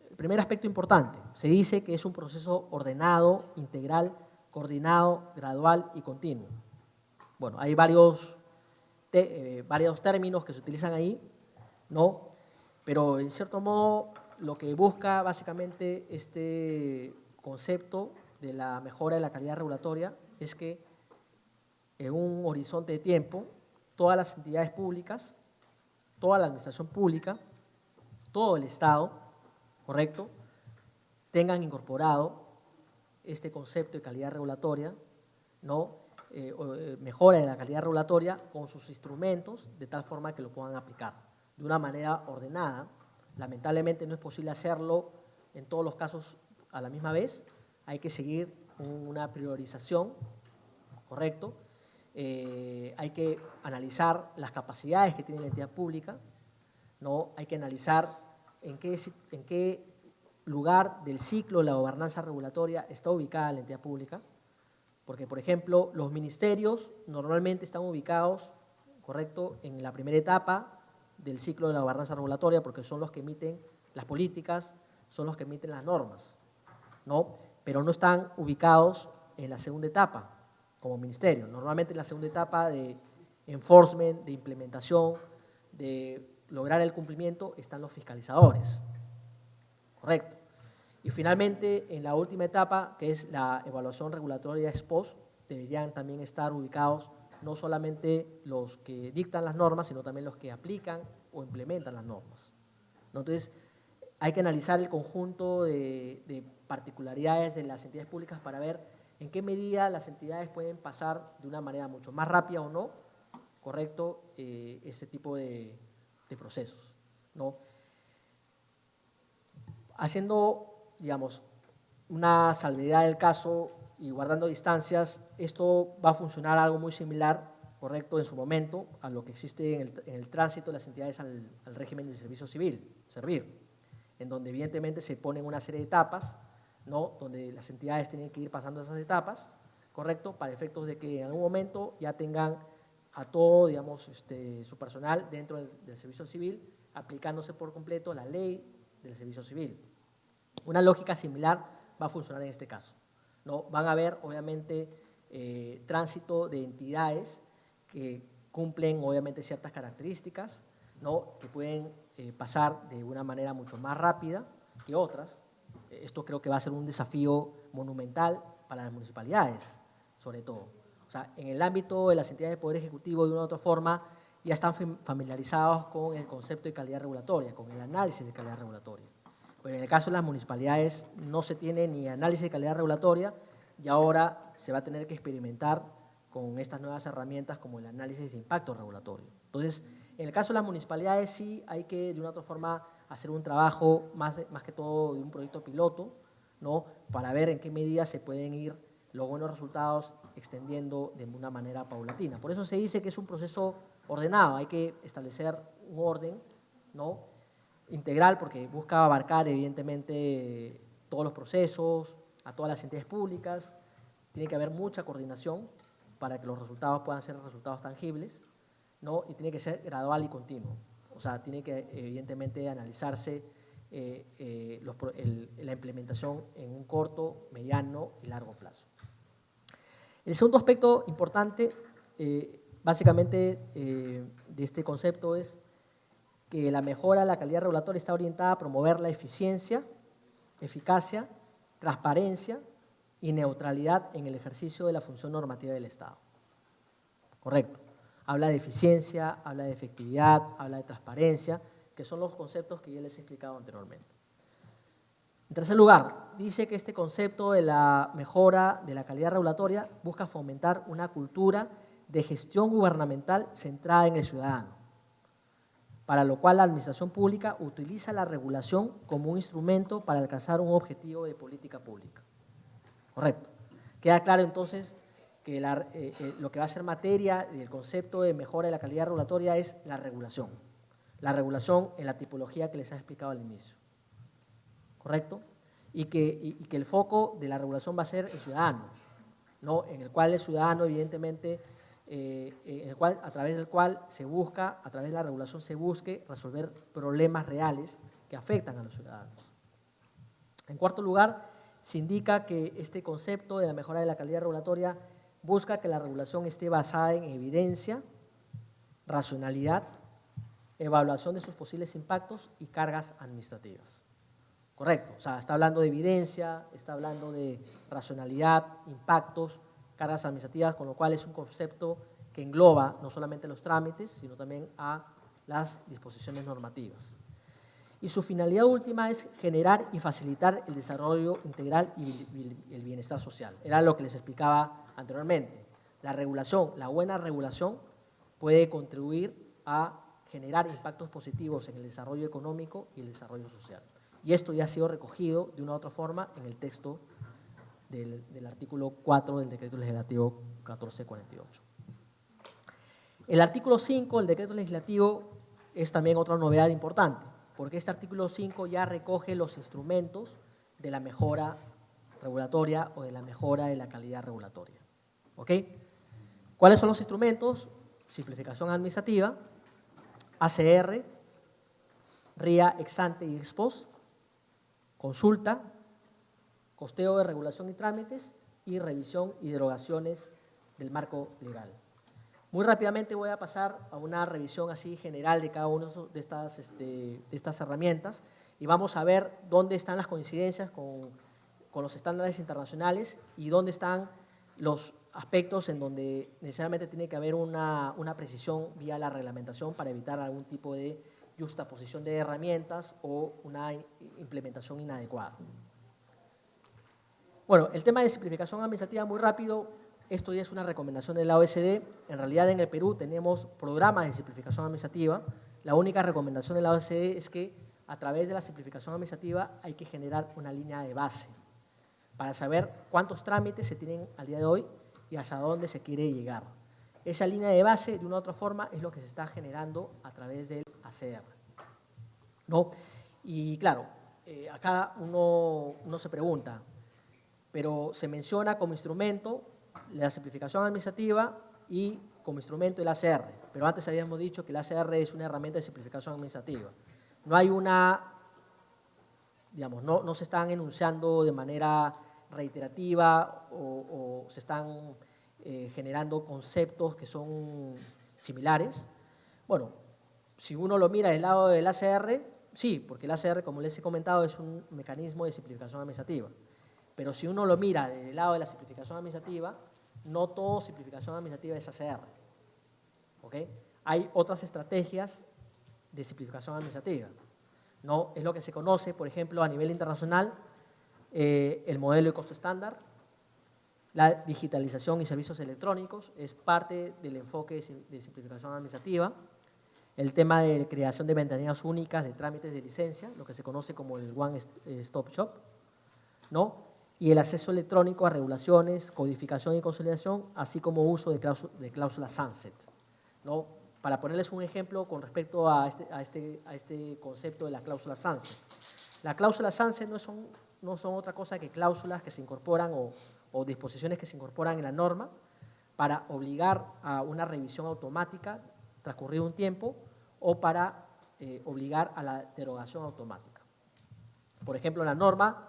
El primer aspecto importante, se dice que es un proceso ordenado, integral, coordinado, gradual y continuo. Bueno, hay varios términos que se utilizan ahí, ¿no? Pero en cierto modo lo que busca básicamente este concepto de la mejora de la calidad regulatoria es que en un horizonte de tiempo todas las entidades públicas, toda la administración pública, todo el Estado, ¿correcto?, tengan incorporado este concepto de calidad regulatoria, ¿no? Mejora de la calidad regulatoria con sus instrumentos de tal forma que lo puedan aplicar de una manera ordenada. Lamentablemente no es posible hacerlo en todos los casos a la misma vez, hay que seguir una priorización, ¿correcto? Hay que analizar las capacidades que tiene la entidad pública, ¿no? Hay que analizar en qué lugar del ciclo de la gobernanza regulatoria está ubicada la entidad pública, porque, por ejemplo, los ministerios normalmente están ubicados, ¿correcto?, en la primera etapa del ciclo de la gobernanza regulatoria, porque son los que emiten las políticas, son los que emiten las normas, ¿no? Pero no están ubicados en la segunda etapa como ministerio. Normalmente en la segunda etapa de enforcement, de implementación, de lograr el cumplimiento, están los fiscalizadores, ¿correcto? Y finalmente, en la última etapa, que es la evaluación regulatoria ex post, deberían también estar ubicados no solamente los que dictan las normas, sino también los que aplican o implementan las normas, ¿no? Entonces, hay que analizar el conjunto de particularidades de las entidades públicas para ver en qué medida las entidades pueden pasar de una manera mucho más rápida o no, ¿correcto?, este tipo de procesos, ¿no? Haciendo, digamos, una salvedad del caso y guardando distancias, esto va a funcionar algo muy similar, correcto, en su momento, a lo que existe en el tránsito de las entidades al régimen de servicio civil, servir, en donde evidentemente se ponen una serie de etapas, ¿no?, donde las entidades tienen que ir pasando esas etapas, correcto, para efectos de que en algún momento ya tengan a todo, digamos, su personal dentro del servicio civil, aplicándose por completo la ley del servicio civil. Una lógica similar va a funcionar en este caso, ¿no? Van a haber, obviamente, tránsito de entidades que cumplen, obviamente, ciertas características, ¿no?, que pueden pasar de una manera mucho más rápida que otras. Esto creo que va a ser un desafío monumental para las municipalidades, sobre todo. O sea, en el ámbito de las entidades de Poder Ejecutivo, de una u otra forma, ya están familiarizados con el concepto de calidad regulatoria, con el análisis de calidad regulatoria. Pero en el caso de las municipalidades no se tiene ni análisis de calidad regulatoria y ahora se va a tener que experimentar con estas nuevas herramientas como el análisis de impacto regulatorio. Entonces, en el caso de las municipalidades sí hay que, de una u otra forma, hacer un trabajo más que todo de un proyecto piloto, ¿no?, para ver en qué medida se pueden ir los buenos resultados extendiendo de una manera paulatina. Por eso se dice que es un proceso ordenado, hay que establecer un orden, ¿no?, integral, porque busca abarcar evidentemente todos los procesos, a todas las entidades públicas, tiene que haber mucha coordinación para que los resultados puedan ser resultados tangibles, ¿no?, y tiene que ser gradual y continuo. O sea, tiene que evidentemente analizarse la implementación en un corto, mediano y largo plazo. El segundo aspecto importante, básicamente, de este concepto es que la mejora de la calidad regulatoria está orientada a promover la eficiencia, eficacia, transparencia, y neutralidad en el ejercicio de la función normativa del Estado. Correcto. Habla de eficiencia, habla de efectividad, habla de transparencia, que son los conceptos que ya les he explicado anteriormente. En tercer lugar, dice que este concepto de la mejora de la calidad regulatoria busca fomentar una cultura de gestión gubernamental centrada en el ciudadano, para lo cual la administración pública utiliza la regulación como un instrumento para alcanzar un objetivo de política pública. Correcto. Queda claro entonces que lo que va a ser materia del concepto de mejora de la calidad regulatoria es la regulación en la tipología que les he explicado al inicio. ¿Correcto? Y que el foco de la regulación va a ser el ciudadano, ¿no? En el cual el ciudadano, evidentemente, a través del cual se busca, a través de la regulación se busque resolver problemas reales que afectan a los ciudadanos. En cuarto lugar, se indica que este concepto de la mejora de la calidad regulatoria busca que la regulación esté basada en evidencia, racionalidad, evaluación de sus posibles impactos y cargas administrativas. Correcto, o sea, está hablando de evidencia, está hablando de racionalidad, impactos, cargas administrativas, con lo cual es un concepto que engloba no solamente los trámites, sino también a las disposiciones normativas. Y su finalidad última es generar y facilitar el desarrollo integral y el bienestar social. Era lo que les explicaba anteriormente. La regulación, la buena regulación puede contribuir a generar impactos positivos en el desarrollo económico y el desarrollo social. Y esto ya ha sido recogido de una u otra forma en el texto del artículo 4 del Decreto Legislativo 1448. El artículo 5 del Decreto Legislativo es también otra novedad importante, porque este artículo 5 ya recoge los instrumentos de la mejora regulatoria o de la mejora de la calidad regulatoria. ¿Ok? ¿Cuáles son los instrumentos? Simplificación administrativa, ACR, RIA ex ante y ex post, consulta, costeo de regulación y trámites y revisión y derogaciones del marco legal. Muy rápidamente voy a pasar a una revisión así general de cada una de estas herramientas y vamos a ver dónde están las coincidencias con los estándares internacionales y dónde están los aspectos en donde necesariamente tiene que haber una precisión vía la reglamentación para evitar algún tipo de justaposición de herramientas o una implementación inadecuada. Bueno, el tema de simplificación administrativa, muy rápido, esto ya es una recomendación de la OECD. En realidad en el Perú tenemos programas de simplificación administrativa. La única recomendación de la OECD es que a través de la simplificación administrativa hay que generar una línea de base para saber cuántos trámites se tienen al día de hoy y hasta dónde se quiere llegar. Esa línea de base, de una u otra forma, es lo que se está generando a través del ACR, ¿no? Y claro, acá uno se pregunta, pero se menciona como instrumento la simplificación administrativa y como instrumento el ACR, pero antes habíamos dicho que el ACR es una herramienta de simplificación administrativa. No hay digamos, no se están enunciando de manera reiterativa o se están generando conceptos que son similares. Bueno, si uno lo mira del lado del ACR, sí, porque el ACR, como les he comentado, es un mecanismo de simplificación administrativa. Pero si uno lo mira del lado de la simplificación administrativa, no todo simplificación administrativa es ACR. ¿Ok? Hay otras estrategias de simplificación administrativa. ¿No? Es lo que se conoce, por ejemplo, a nivel internacional, el modelo de costo estándar, la digitalización y servicios electrónicos, es parte del enfoque de simplificación administrativa, el tema de creación de ventanillas únicas de trámites de licencia, lo que se conoce como el One Stop Shop, ¿no? Y el acceso electrónico a regulaciones, codificación y consolidación, así como uso de cláusulas sunset, ¿no? Para ponerles un ejemplo con respecto a este concepto de la cláusula sunset. Las cláusulas sunset no son otra cosa que cláusulas que se incorporan o disposiciones que se incorporan en la norma para obligar a una revisión automática transcurrido un tiempo o para obligar a la derogación automática. Por ejemplo, la norma,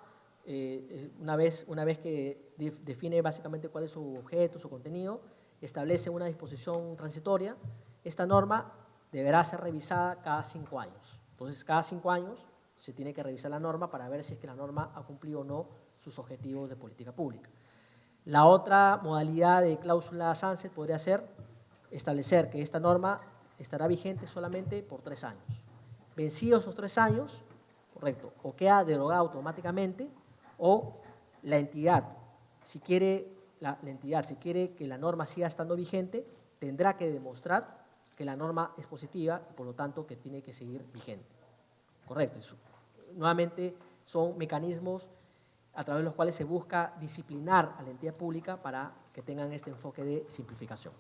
una vez que define básicamente cuál es su objeto, su contenido, establece una disposición transitoria. Esta norma deberá ser revisada cada 5 años. Entonces, cada 5 años se tiene que revisar la norma para ver si es que la norma ha cumplido o no sus objetivos de política pública. La otra modalidad de cláusula sunset podría ser establecer que esta norma estará vigente solamente por 3 años. Vencidos esos 3 años, correcto, o queda derogada automáticamente, o la entidad, si quiere, la entidad, si quiere que la norma siga estando vigente, tendrá que demostrar que la norma es positiva y por lo tanto que tiene que seguir vigente. Correcto. Eso. Nuevamente son mecanismos a través de los cuales se busca disciplinar a la entidad pública para que tengan este enfoque de simplificación,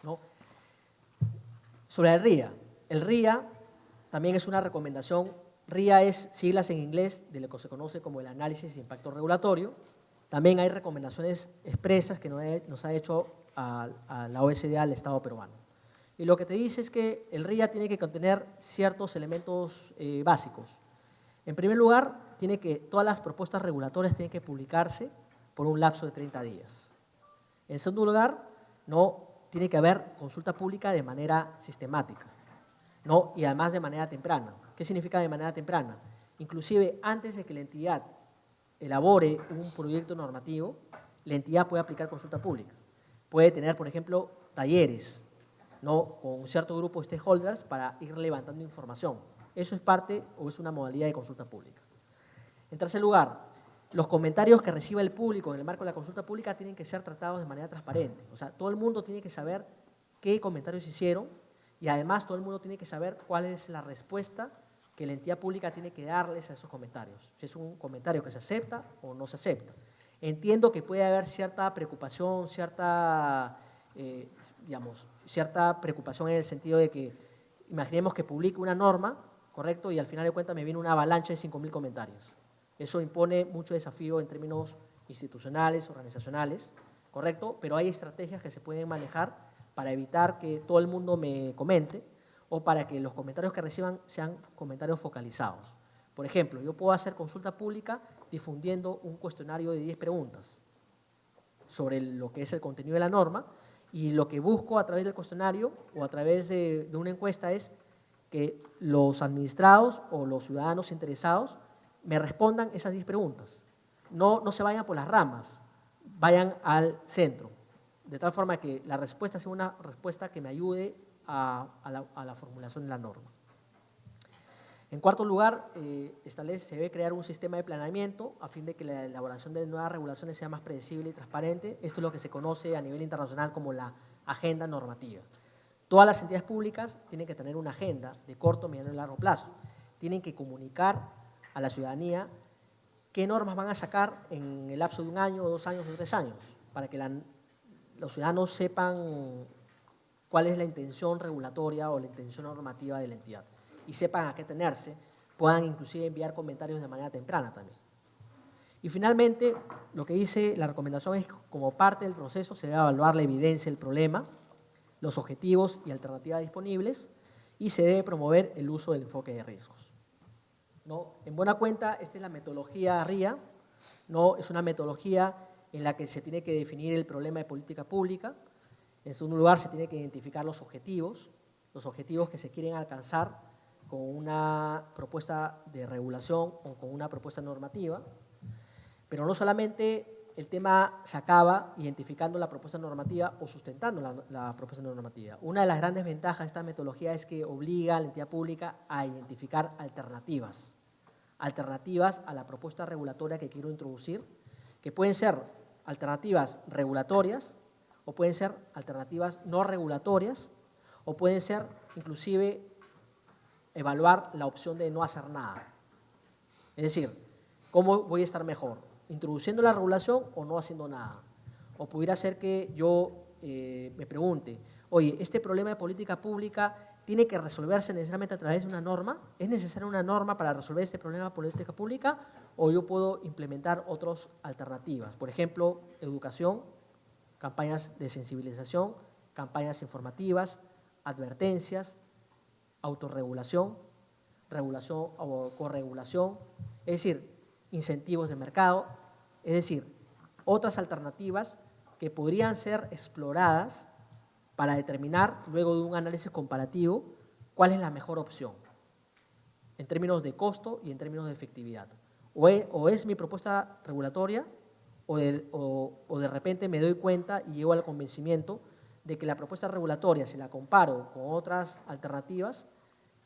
¿no? Sobre el RIA. El RIA también es una recomendación. RIA es siglas en inglés de lo que se conoce como el análisis de impacto regulatorio. También hay recomendaciones expresas que nos ha hecho a la OECD, al Estado peruano. Y lo que te dice es que el RIA tiene que contener ciertos elementos básicos. En primer lugar, todas las propuestas regulatorias tienen que publicarse por un lapso de 30 días. En segundo lugar, tiene que haber consulta pública de manera sistemática, ¿no? Y además de manera temprana. ¿Qué significa de manera temprana? Inclusive antes de que la entidad elabore un proyecto normativo, la entidad puede aplicar consulta pública. Puede tener, por ejemplo, talleres, ¿no?, con un cierto grupo de stakeholders para ir levantando información. Eso es parte o es una modalidad de consulta pública. En tercer lugar, los comentarios que reciba el público en el marco de la consulta pública tienen que ser tratados de manera transparente. O sea, todo el mundo tiene que saber qué comentarios hicieron y además todo el mundo tiene que saber cuál es la respuesta que la entidad pública tiene que darles a esos comentarios. Si es un comentario que se acepta o no se acepta. Entiendo que puede haber cierta preocupación, cierta preocupación en el sentido de que imaginemos que publico una norma, ¿correcto? Y al final de cuentas me viene una avalancha de 5.000 comentarios. Eso impone mucho desafío en términos institucionales, organizacionales, ¿correcto? Pero hay estrategias que se pueden manejar para evitar que todo el mundo me comente o para que los comentarios que reciban sean comentarios focalizados. Por ejemplo, yo puedo hacer consulta pública difundiendo un cuestionario de 10 preguntas sobre lo que es el contenido de la norma y lo que busco a través del cuestionario o a través de una encuesta es que los administrados o los ciudadanos interesados me respondan esas 10 preguntas. No se vayan por las ramas, vayan al centro, de tal forma que la respuesta sea una respuesta que me ayude a la formulación de la norma. En cuarto lugar, se debe crear un sistema de planeamiento a fin de que la elaboración de nuevas regulaciones sea más predecible y transparente. Esto es lo que se conoce a nivel internacional como la agenda normativa. Todas las entidades públicas tienen que tener una agenda de corto, mediano y largo plazo. Tienen que comunicar a la ciudadanía qué normas van a sacar en el lapso de 1 año, 2 años o 3 años, para que los ciudadanos sepan cuál es la intención regulatoria o la intención normativa de la entidad y sepan a qué tenerse, puedan inclusive enviar comentarios de manera temprana también. Y finalmente, lo que dice la recomendación es que como parte del proceso se debe evaluar la evidencia del problema, los objetivos y alternativas disponibles y se debe promover el uso del enfoque de riesgos, ¿no? En buena cuenta, esta es la metodología RIA, ¿no? Es una metodología en la que se tiene que definir el problema de política pública. En segundo lugar, se tiene que identificar los objetivos que se quieren alcanzar con una propuesta de regulación o con una propuesta normativa. Pero no solamente el tema se acaba identificando la propuesta normativa o sustentando la propuesta normativa. Una de las grandes ventajas de esta metodología es que obliga a la entidad pública a identificar alternativas a la propuesta regulatoria que quiero introducir, que pueden ser alternativas regulatorias o pueden ser alternativas no regulatorias o pueden ser inclusive evaluar la opción de no hacer nada. Es decir, ¿cómo voy a estar mejor? ¿Introduciendo la regulación o no haciendo nada? O pudiera ser que yo me pregunte, oye, ¿este problema de política pública tiene que resolverse necesariamente a través de una norma? ¿Es necesaria una norma para resolver este problema de política pública? ¿O yo puedo implementar otras alternativas? Por ejemplo, educación, campañas de sensibilización, campañas informativas, advertencias, autorregulación, regulación o corregulación, es decir, incentivos de mercado, es decir, otras alternativas que podrían ser exploradas para determinar, luego de un análisis comparativo, cuál es la mejor opción en términos de costo y en términos de efectividad. O es mi propuesta regulatoria o de repente me doy cuenta y llego al convencimiento de que la propuesta regulatoria, si la comparo con otras alternativas,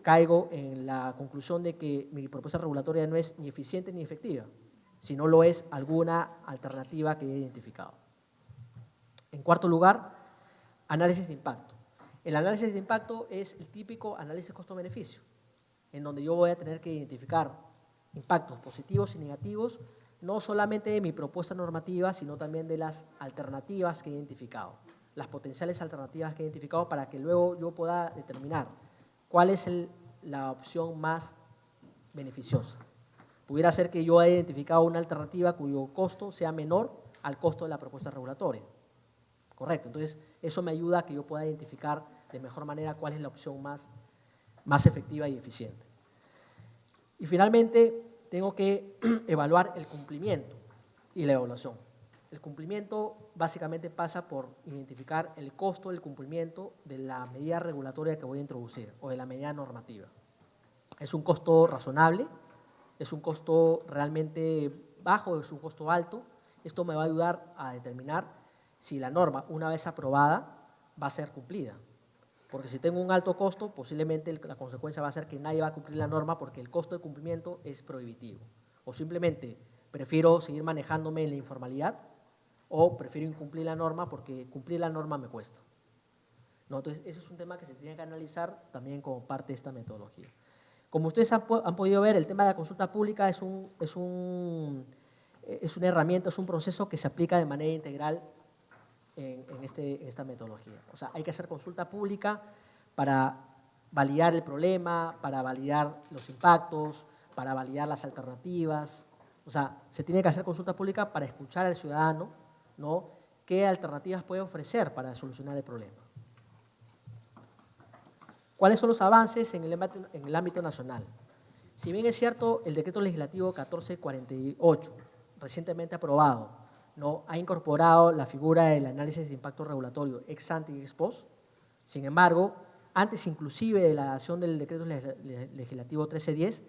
caigo en la conclusión de que mi propuesta regulatoria no es ni eficiente ni efectiva, sino lo es alguna alternativa que he identificado. En cuarto lugar, análisis de impacto. El análisis de impacto es el típico análisis costo-beneficio, en donde yo voy a tener que identificar impactos positivos y negativos, no solamente de mi propuesta normativa, sino también de las alternativas que he identificado, las potenciales alternativas que he identificado para que luego yo pueda determinar cuál es la opción más beneficiosa. Pudiera ser que yo haya identificado una alternativa cuyo costo sea menor al costo de la propuesta regulatoria. Correcto, entonces eso me ayuda a que yo pueda identificar de mejor manera cuál es la opción más efectiva y eficiente. Y finalmente, tengo que evaluar el cumplimiento y la evaluación. El cumplimiento básicamente pasa por identificar el costo del cumplimiento de la medida regulatoria que voy a introducir o de la medida normativa. ¿Es un costo razonable? ¿Es un costo realmente bajo? ¿Es un costo alto? Esto me va a ayudar a determinar si la norma, una vez aprobada, va a ser cumplida. Porque si tengo un alto costo, posiblemente la consecuencia va a ser que nadie va a cumplir la norma porque el costo de cumplimiento es prohibitivo. O simplemente prefiero seguir manejándome en la informalidad o prefiero incumplir la norma porque cumplir la norma me cuesta. ¿No? Entonces, ese es un tema que se tiene que analizar también como parte de esta metodología. Como ustedes han podido ver, el tema de la consulta pública es una herramienta, es un proceso que se aplica de manera integral en esta metodología. O sea, hay que hacer consulta pública para validar el problema, para validar los impactos, para validar las alternativas. O sea, se tiene que hacer consulta pública para escuchar al ciudadano, ¿no?, qué alternativas puede ofrecer para solucionar el problema. ¿Cuáles son los avances en el ámbito nacional? Si bien es cierto, el decreto legislativo 1448, recientemente aprobado, ¿no?, ha incorporado la figura del análisis de impacto regulatorio ex ante y ex post. Sin embargo, antes inclusive de la adopción del decreto legislativo 1310,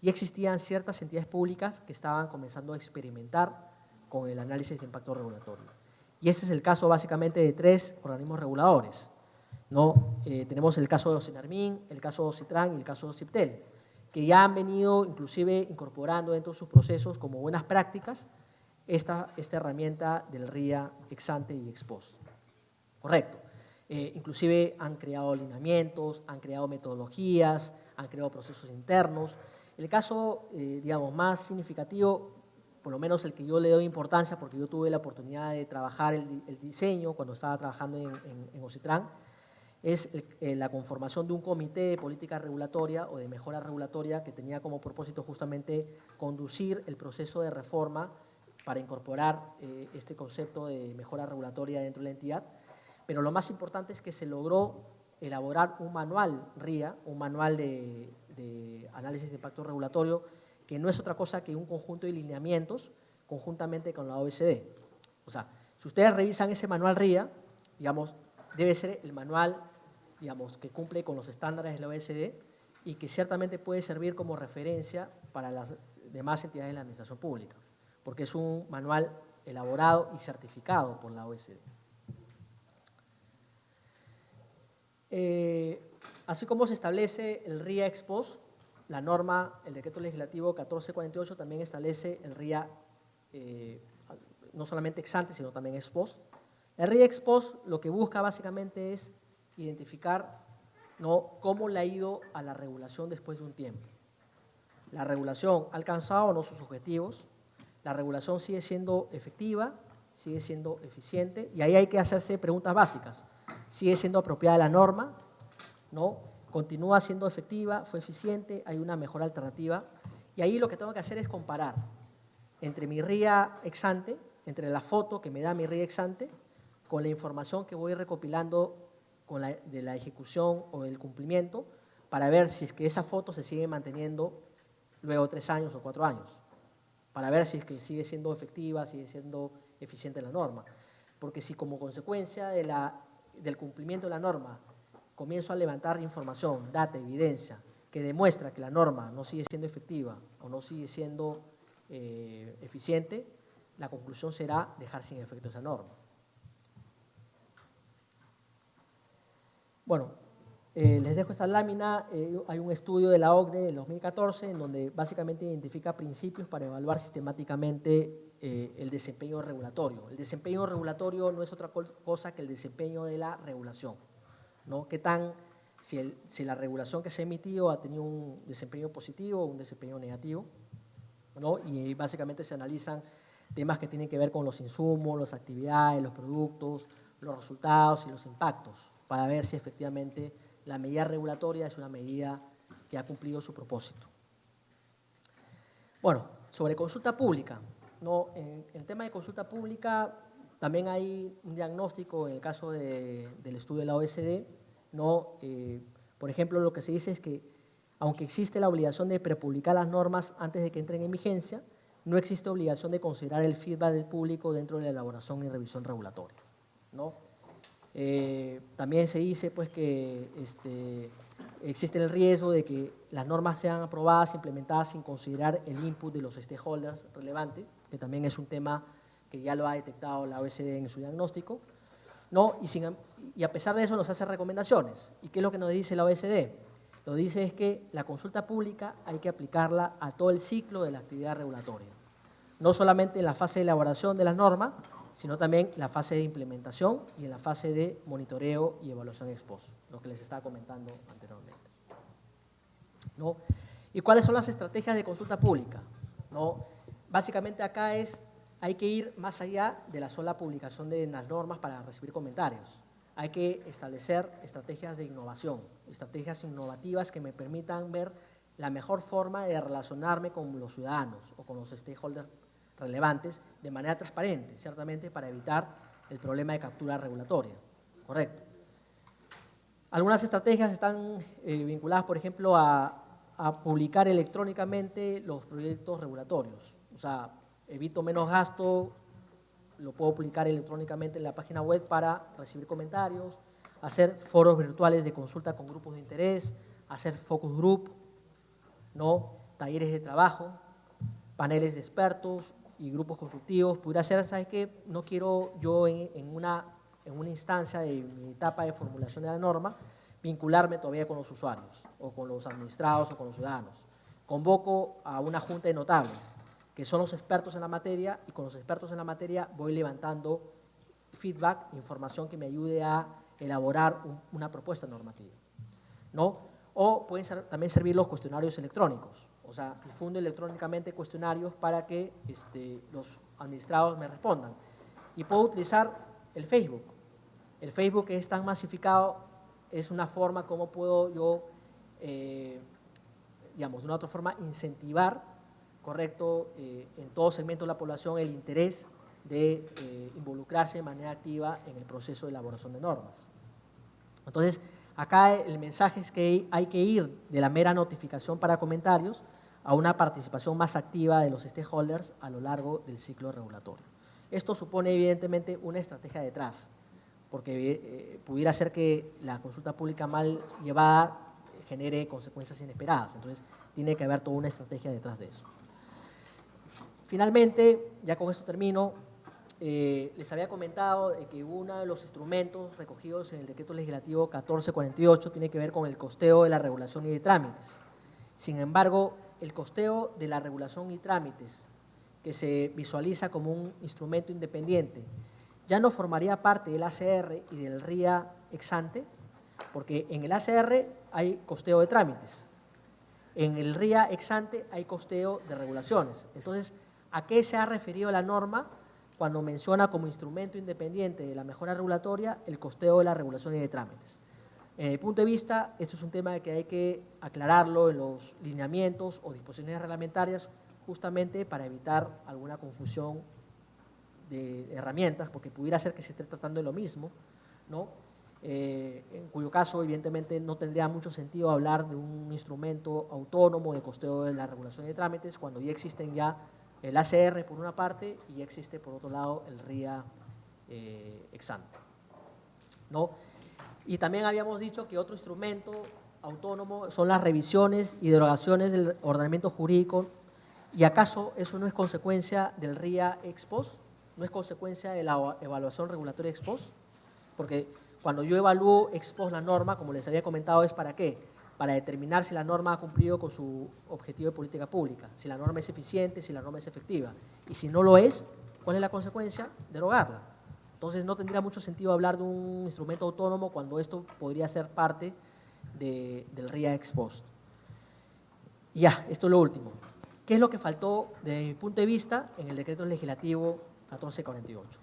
ya existían ciertas entidades públicas que estaban comenzando a experimentar con el análisis de impacto regulatorio. Y este es el caso básicamente de 3 organismos reguladores, ¿no? Tenemos el caso de OCENARMIN, el caso de OCITRAN y el caso de OCIPTEL, que ya han venido inclusive incorporando dentro de sus procesos como buenas prácticas esta herramienta del RIA ex ante y ex post. Correcto. Inclusive han creado lineamientos, han creado metodologías, han creado procesos internos. El caso, digamos, más significativo, por lo menos el que yo le doy importancia, porque yo tuve la oportunidad de trabajar el diseño cuando estaba trabajando en OCITRAN, es la conformación de un comité de política regulatoria o de mejora regulatoria que tenía como propósito justamente conducir el proceso de reforma para incorporar este concepto de mejora regulatoria dentro de la entidad. Pero lo más importante es que se logró elaborar un manual RIA, un manual de análisis de impacto regulatorio, que no es otra cosa que un conjunto de lineamientos conjuntamente con la OECD. O sea, si ustedes revisan ese manual RIA, digamos, debe ser el manual, digamos, que cumple con los estándares de la OECD y que ciertamente puede servir como referencia para las demás entidades de la administración pública, porque es un manual elaborado y certificado por la OECD. Así como se establece el RIA ex post, la norma, el decreto legislativo 1448 también establece el RIA no solamente ex ante, sino también ex post. El RIA ex post lo que busca básicamente es identificar, ¿no?, cómo le ha ido a la regulación después de un tiempo. La regulación ha alcanzado o no sus objetivos, la regulación sigue siendo efectiva, sigue siendo eficiente, y ahí hay que hacerse preguntas básicas. ¿Sigue siendo apropiada la norma? ¿No? ¿Continúa siendo efectiva? ¿Fue eficiente? ¿Hay una mejor alternativa? Y ahí lo que tengo que hacer es comparar entre mi RIA ex ante, entre la foto que me da mi RIA ex ante, con la información que voy recopilando de la ejecución o del cumplimiento, para ver si es que esa foto se sigue manteniendo luego 3 años o 4 años, para ver si es que sigue siendo efectiva, sigue siendo eficiente la norma. Porque si como consecuencia del cumplimiento de la norma comienzo a levantar información, data, evidencia, que demuestra que la norma no sigue siendo efectiva o no sigue siendo eficiente, la conclusión será dejar sin efecto esa norma. Bueno, les dejo esta lámina. Hay un estudio de la OCDE del 2014 en donde básicamente identifica principios para evaluar sistemáticamente el desempeño regulatorio. El desempeño regulatorio no es otra cosa que el desempeño de la regulación, ¿no? Si la regulación que se ha emitido ha tenido un desempeño positivo o un desempeño negativo, ¿no? Y básicamente se analizan temas que tienen que ver con los insumos, las actividades, los productos, los resultados y los impactos, para ver si efectivamente la medida regulatoria es una medida que ha cumplido su propósito. Bueno, sobre consulta pública, ¿no? En el tema de consulta pública también hay un diagnóstico en el caso del estudio de la OECD, ¿no? Por ejemplo, lo que se dice es que aunque existe la obligación de prepublicar las normas antes de que entren en vigencia, no existe obligación de considerar el feedback del público dentro de la elaboración y revisión regulatoria, ¿no? También se dice pues, que existe el riesgo de que las normas sean aprobadas e implementadas sin considerar el input de los stakeholders relevantes, que también es un tema que ya lo ha detectado la OECD en su diagnóstico, ¿no? Y a pesar de eso nos hace recomendaciones. ¿Y qué es lo que nos dice la OECD? Lo que dice es que la consulta pública hay que aplicarla a todo el ciclo de la actividad regulatoria, no solamente en la fase de elaboración de las normas, sino también en la fase de implementación y en la fase de monitoreo y evaluación ex post, lo que les estaba comentando anteriormente, ¿no? ¿Y cuáles son las estrategias de consulta pública? ¿No? Básicamente acá hay que ir más allá de la sola publicación de las normas para recibir comentarios. Hay que establecer estrategias de innovación, estrategias innovativas que me permitan ver la mejor forma de relacionarme con los ciudadanos o con los stakeholders relevantes de manera transparente, ciertamente para evitar el problema de captura regulatoria. Correcto. Algunas estrategias están vinculadas, por ejemplo, a publicar electrónicamente los proyectos regulatorios. O sea, evito menos gasto, lo puedo publicar electrónicamente en la página web para recibir comentarios, hacer foros virtuales de consulta con grupos de interés, hacer focus group, ¿no? Talleres de trabajo, paneles de expertos y grupos consultivos. Pudiera ser, ¿sabes qué? No quiero yo en una instancia de mi etapa de formulación de la norma vincularme todavía con los usuarios o con los administrados o con los ciudadanos. Convoco a una junta de notables que son los expertos en la materia, y con los expertos en la materia voy levantando feedback, información que me ayude a elaborar una propuesta normativa, ¿no? O pueden también servir los cuestionarios electrónicos, o sea, difundo electrónicamente cuestionarios para que los administrados me respondan. Y puedo utilizar el Facebook. El Facebook, que es tan masificado, es una forma como puedo yo, digamos, de una otra forma, incentivar, correcto, en todo segmento de la población el interés de involucrarse de manera activa en el proceso de elaboración de normas. Entonces, acá el mensaje es que hay que ir de la mera notificación para comentarios a una participación más activa de los stakeholders a lo largo del ciclo regulatorio. Esto supone evidentemente una estrategia detrás, porque pudiera ser que la consulta pública mal llevada genere consecuencias inesperadas. Entonces, tiene que haber toda una estrategia detrás de eso. Finalmente, ya con esto termino, les había comentado de que uno de los instrumentos recogidos en el Decreto Legislativo 1448 tiene que ver con el costeo de la regulación y de trámites. Sin embargo, el costeo de la regulación y trámites, que se visualiza como un instrumento independiente, ya no formaría parte del ACR y del RIA ex ante, porque en el ACR hay costeo de trámites, en el RIA ex ante hay costeo de regulaciones. Entonces, ¿a qué se ha referido la norma cuando menciona como instrumento independiente de la mejora regulatoria el costeo de la regulación y de trámites? Desde mi punto de vista, esto es un tema que hay que aclararlo en los lineamientos o disposiciones reglamentarias, justamente para evitar alguna confusión de herramientas, porque pudiera ser que se esté tratando de lo mismo, ¿no? En cuyo caso, evidentemente, no tendría mucho sentido hablar de un instrumento autónomo de costeo de la regulación de trámites cuando ya existen ya el ACR por una parte y ya existe por otro lado el RIA ex ante, ¿no? Y también habíamos dicho que otro instrumento autónomo son las revisiones y derogaciones del ordenamiento jurídico ¿Y acaso eso no es consecuencia del RIA ex post? ¿No es consecuencia de la evaluación regulatoria ex post? Porque cuando yo evalúo ex post la norma, como les había comentado, ¿es para qué? Para determinar si la norma ha cumplido con su objetivo de política pública, si la norma es eficiente, si la norma es efectiva. Y si no lo es, ¿cuál es la consecuencia? Derogarla. Entonces no tendría mucho sentido hablar de un instrumento autónomo cuando esto podría ser parte del RIA ex post. Y ya, esto es lo último. ¿Qué es lo que faltó desde mi punto de vista en el decreto legislativo 1448?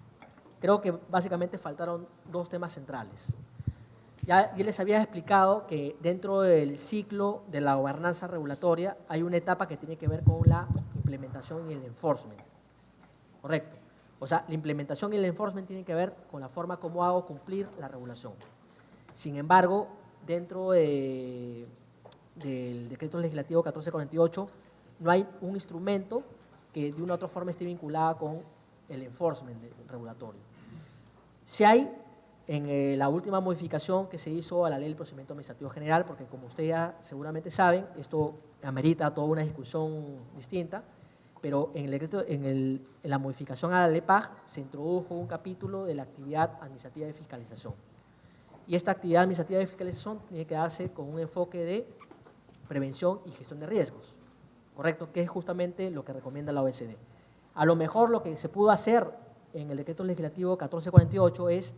Creo que básicamente faltaron dos temas centrales. Ya les había explicado que dentro del ciclo de la gobernanza regulatoria hay una etapa que tiene que ver con la implementación y el enforcement. Correcto. O sea, la implementación y el enforcement tienen que ver con la forma como hago cumplir la regulación. Sin embargo, dentro del decreto legislativo 1448 no hay un instrumento que de una u otra forma esté vinculado con el enforcement regulatorio. Si hay en la última modificación que se hizo a la Ley del Procedimiento Administrativo General, porque como ustedes ya seguramente saben, esto amerita toda una discusión distinta, pero en la modificación a la LEPAG se introdujo un capítulo de la actividad administrativa de fiscalización. Y esta actividad administrativa de fiscalización tiene que darse con un enfoque de prevención y gestión de riesgos, ¿correcto? Que es justamente lo que recomienda la OECD. A lo mejor lo que se pudo hacer en el decreto legislativo 1448 es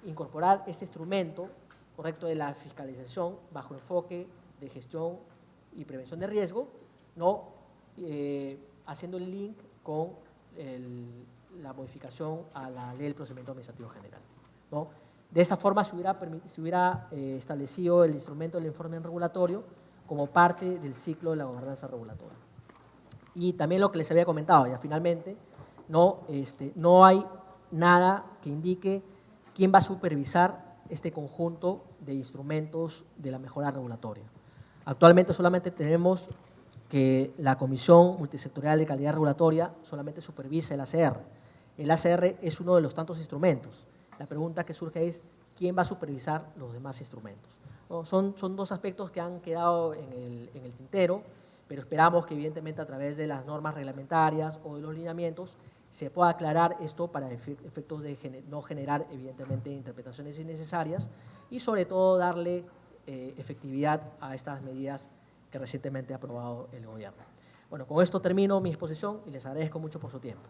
incorporar este instrumento, correcto, de la fiscalización bajo enfoque de gestión y prevención de riesgo, ¿no? Haciendo el link con la modificación a la Ley del Procedimiento Administrativo General, ¿no? De esta forma se hubiera establecido el instrumento del informe regulatorio como parte del ciclo de la gobernanza regulatoria. Y también lo que les había comentado, ya finalmente, no hay nada que indique quién va a supervisar este conjunto de instrumentos de la mejora regulatoria. Actualmente solamente tenemos que la Comisión Multisectorial de Calidad Regulatoria solamente supervisa el ACR. El ACR es uno de los tantos instrumentos. La pregunta que surge es, ¿quién va a supervisar los demás instrumentos? ¿No? Son dos aspectos que han quedado en el tintero, pero esperamos que evidentemente a través de las normas reglamentarias o de los lineamientos se pueda aclarar esto para efectos de no generar evidentemente interpretaciones innecesarias y sobre todo darle efectividad a estas medidas que recientemente ha aprobado el gobierno. Bueno, con esto termino mi exposición y les agradezco mucho por su tiempo.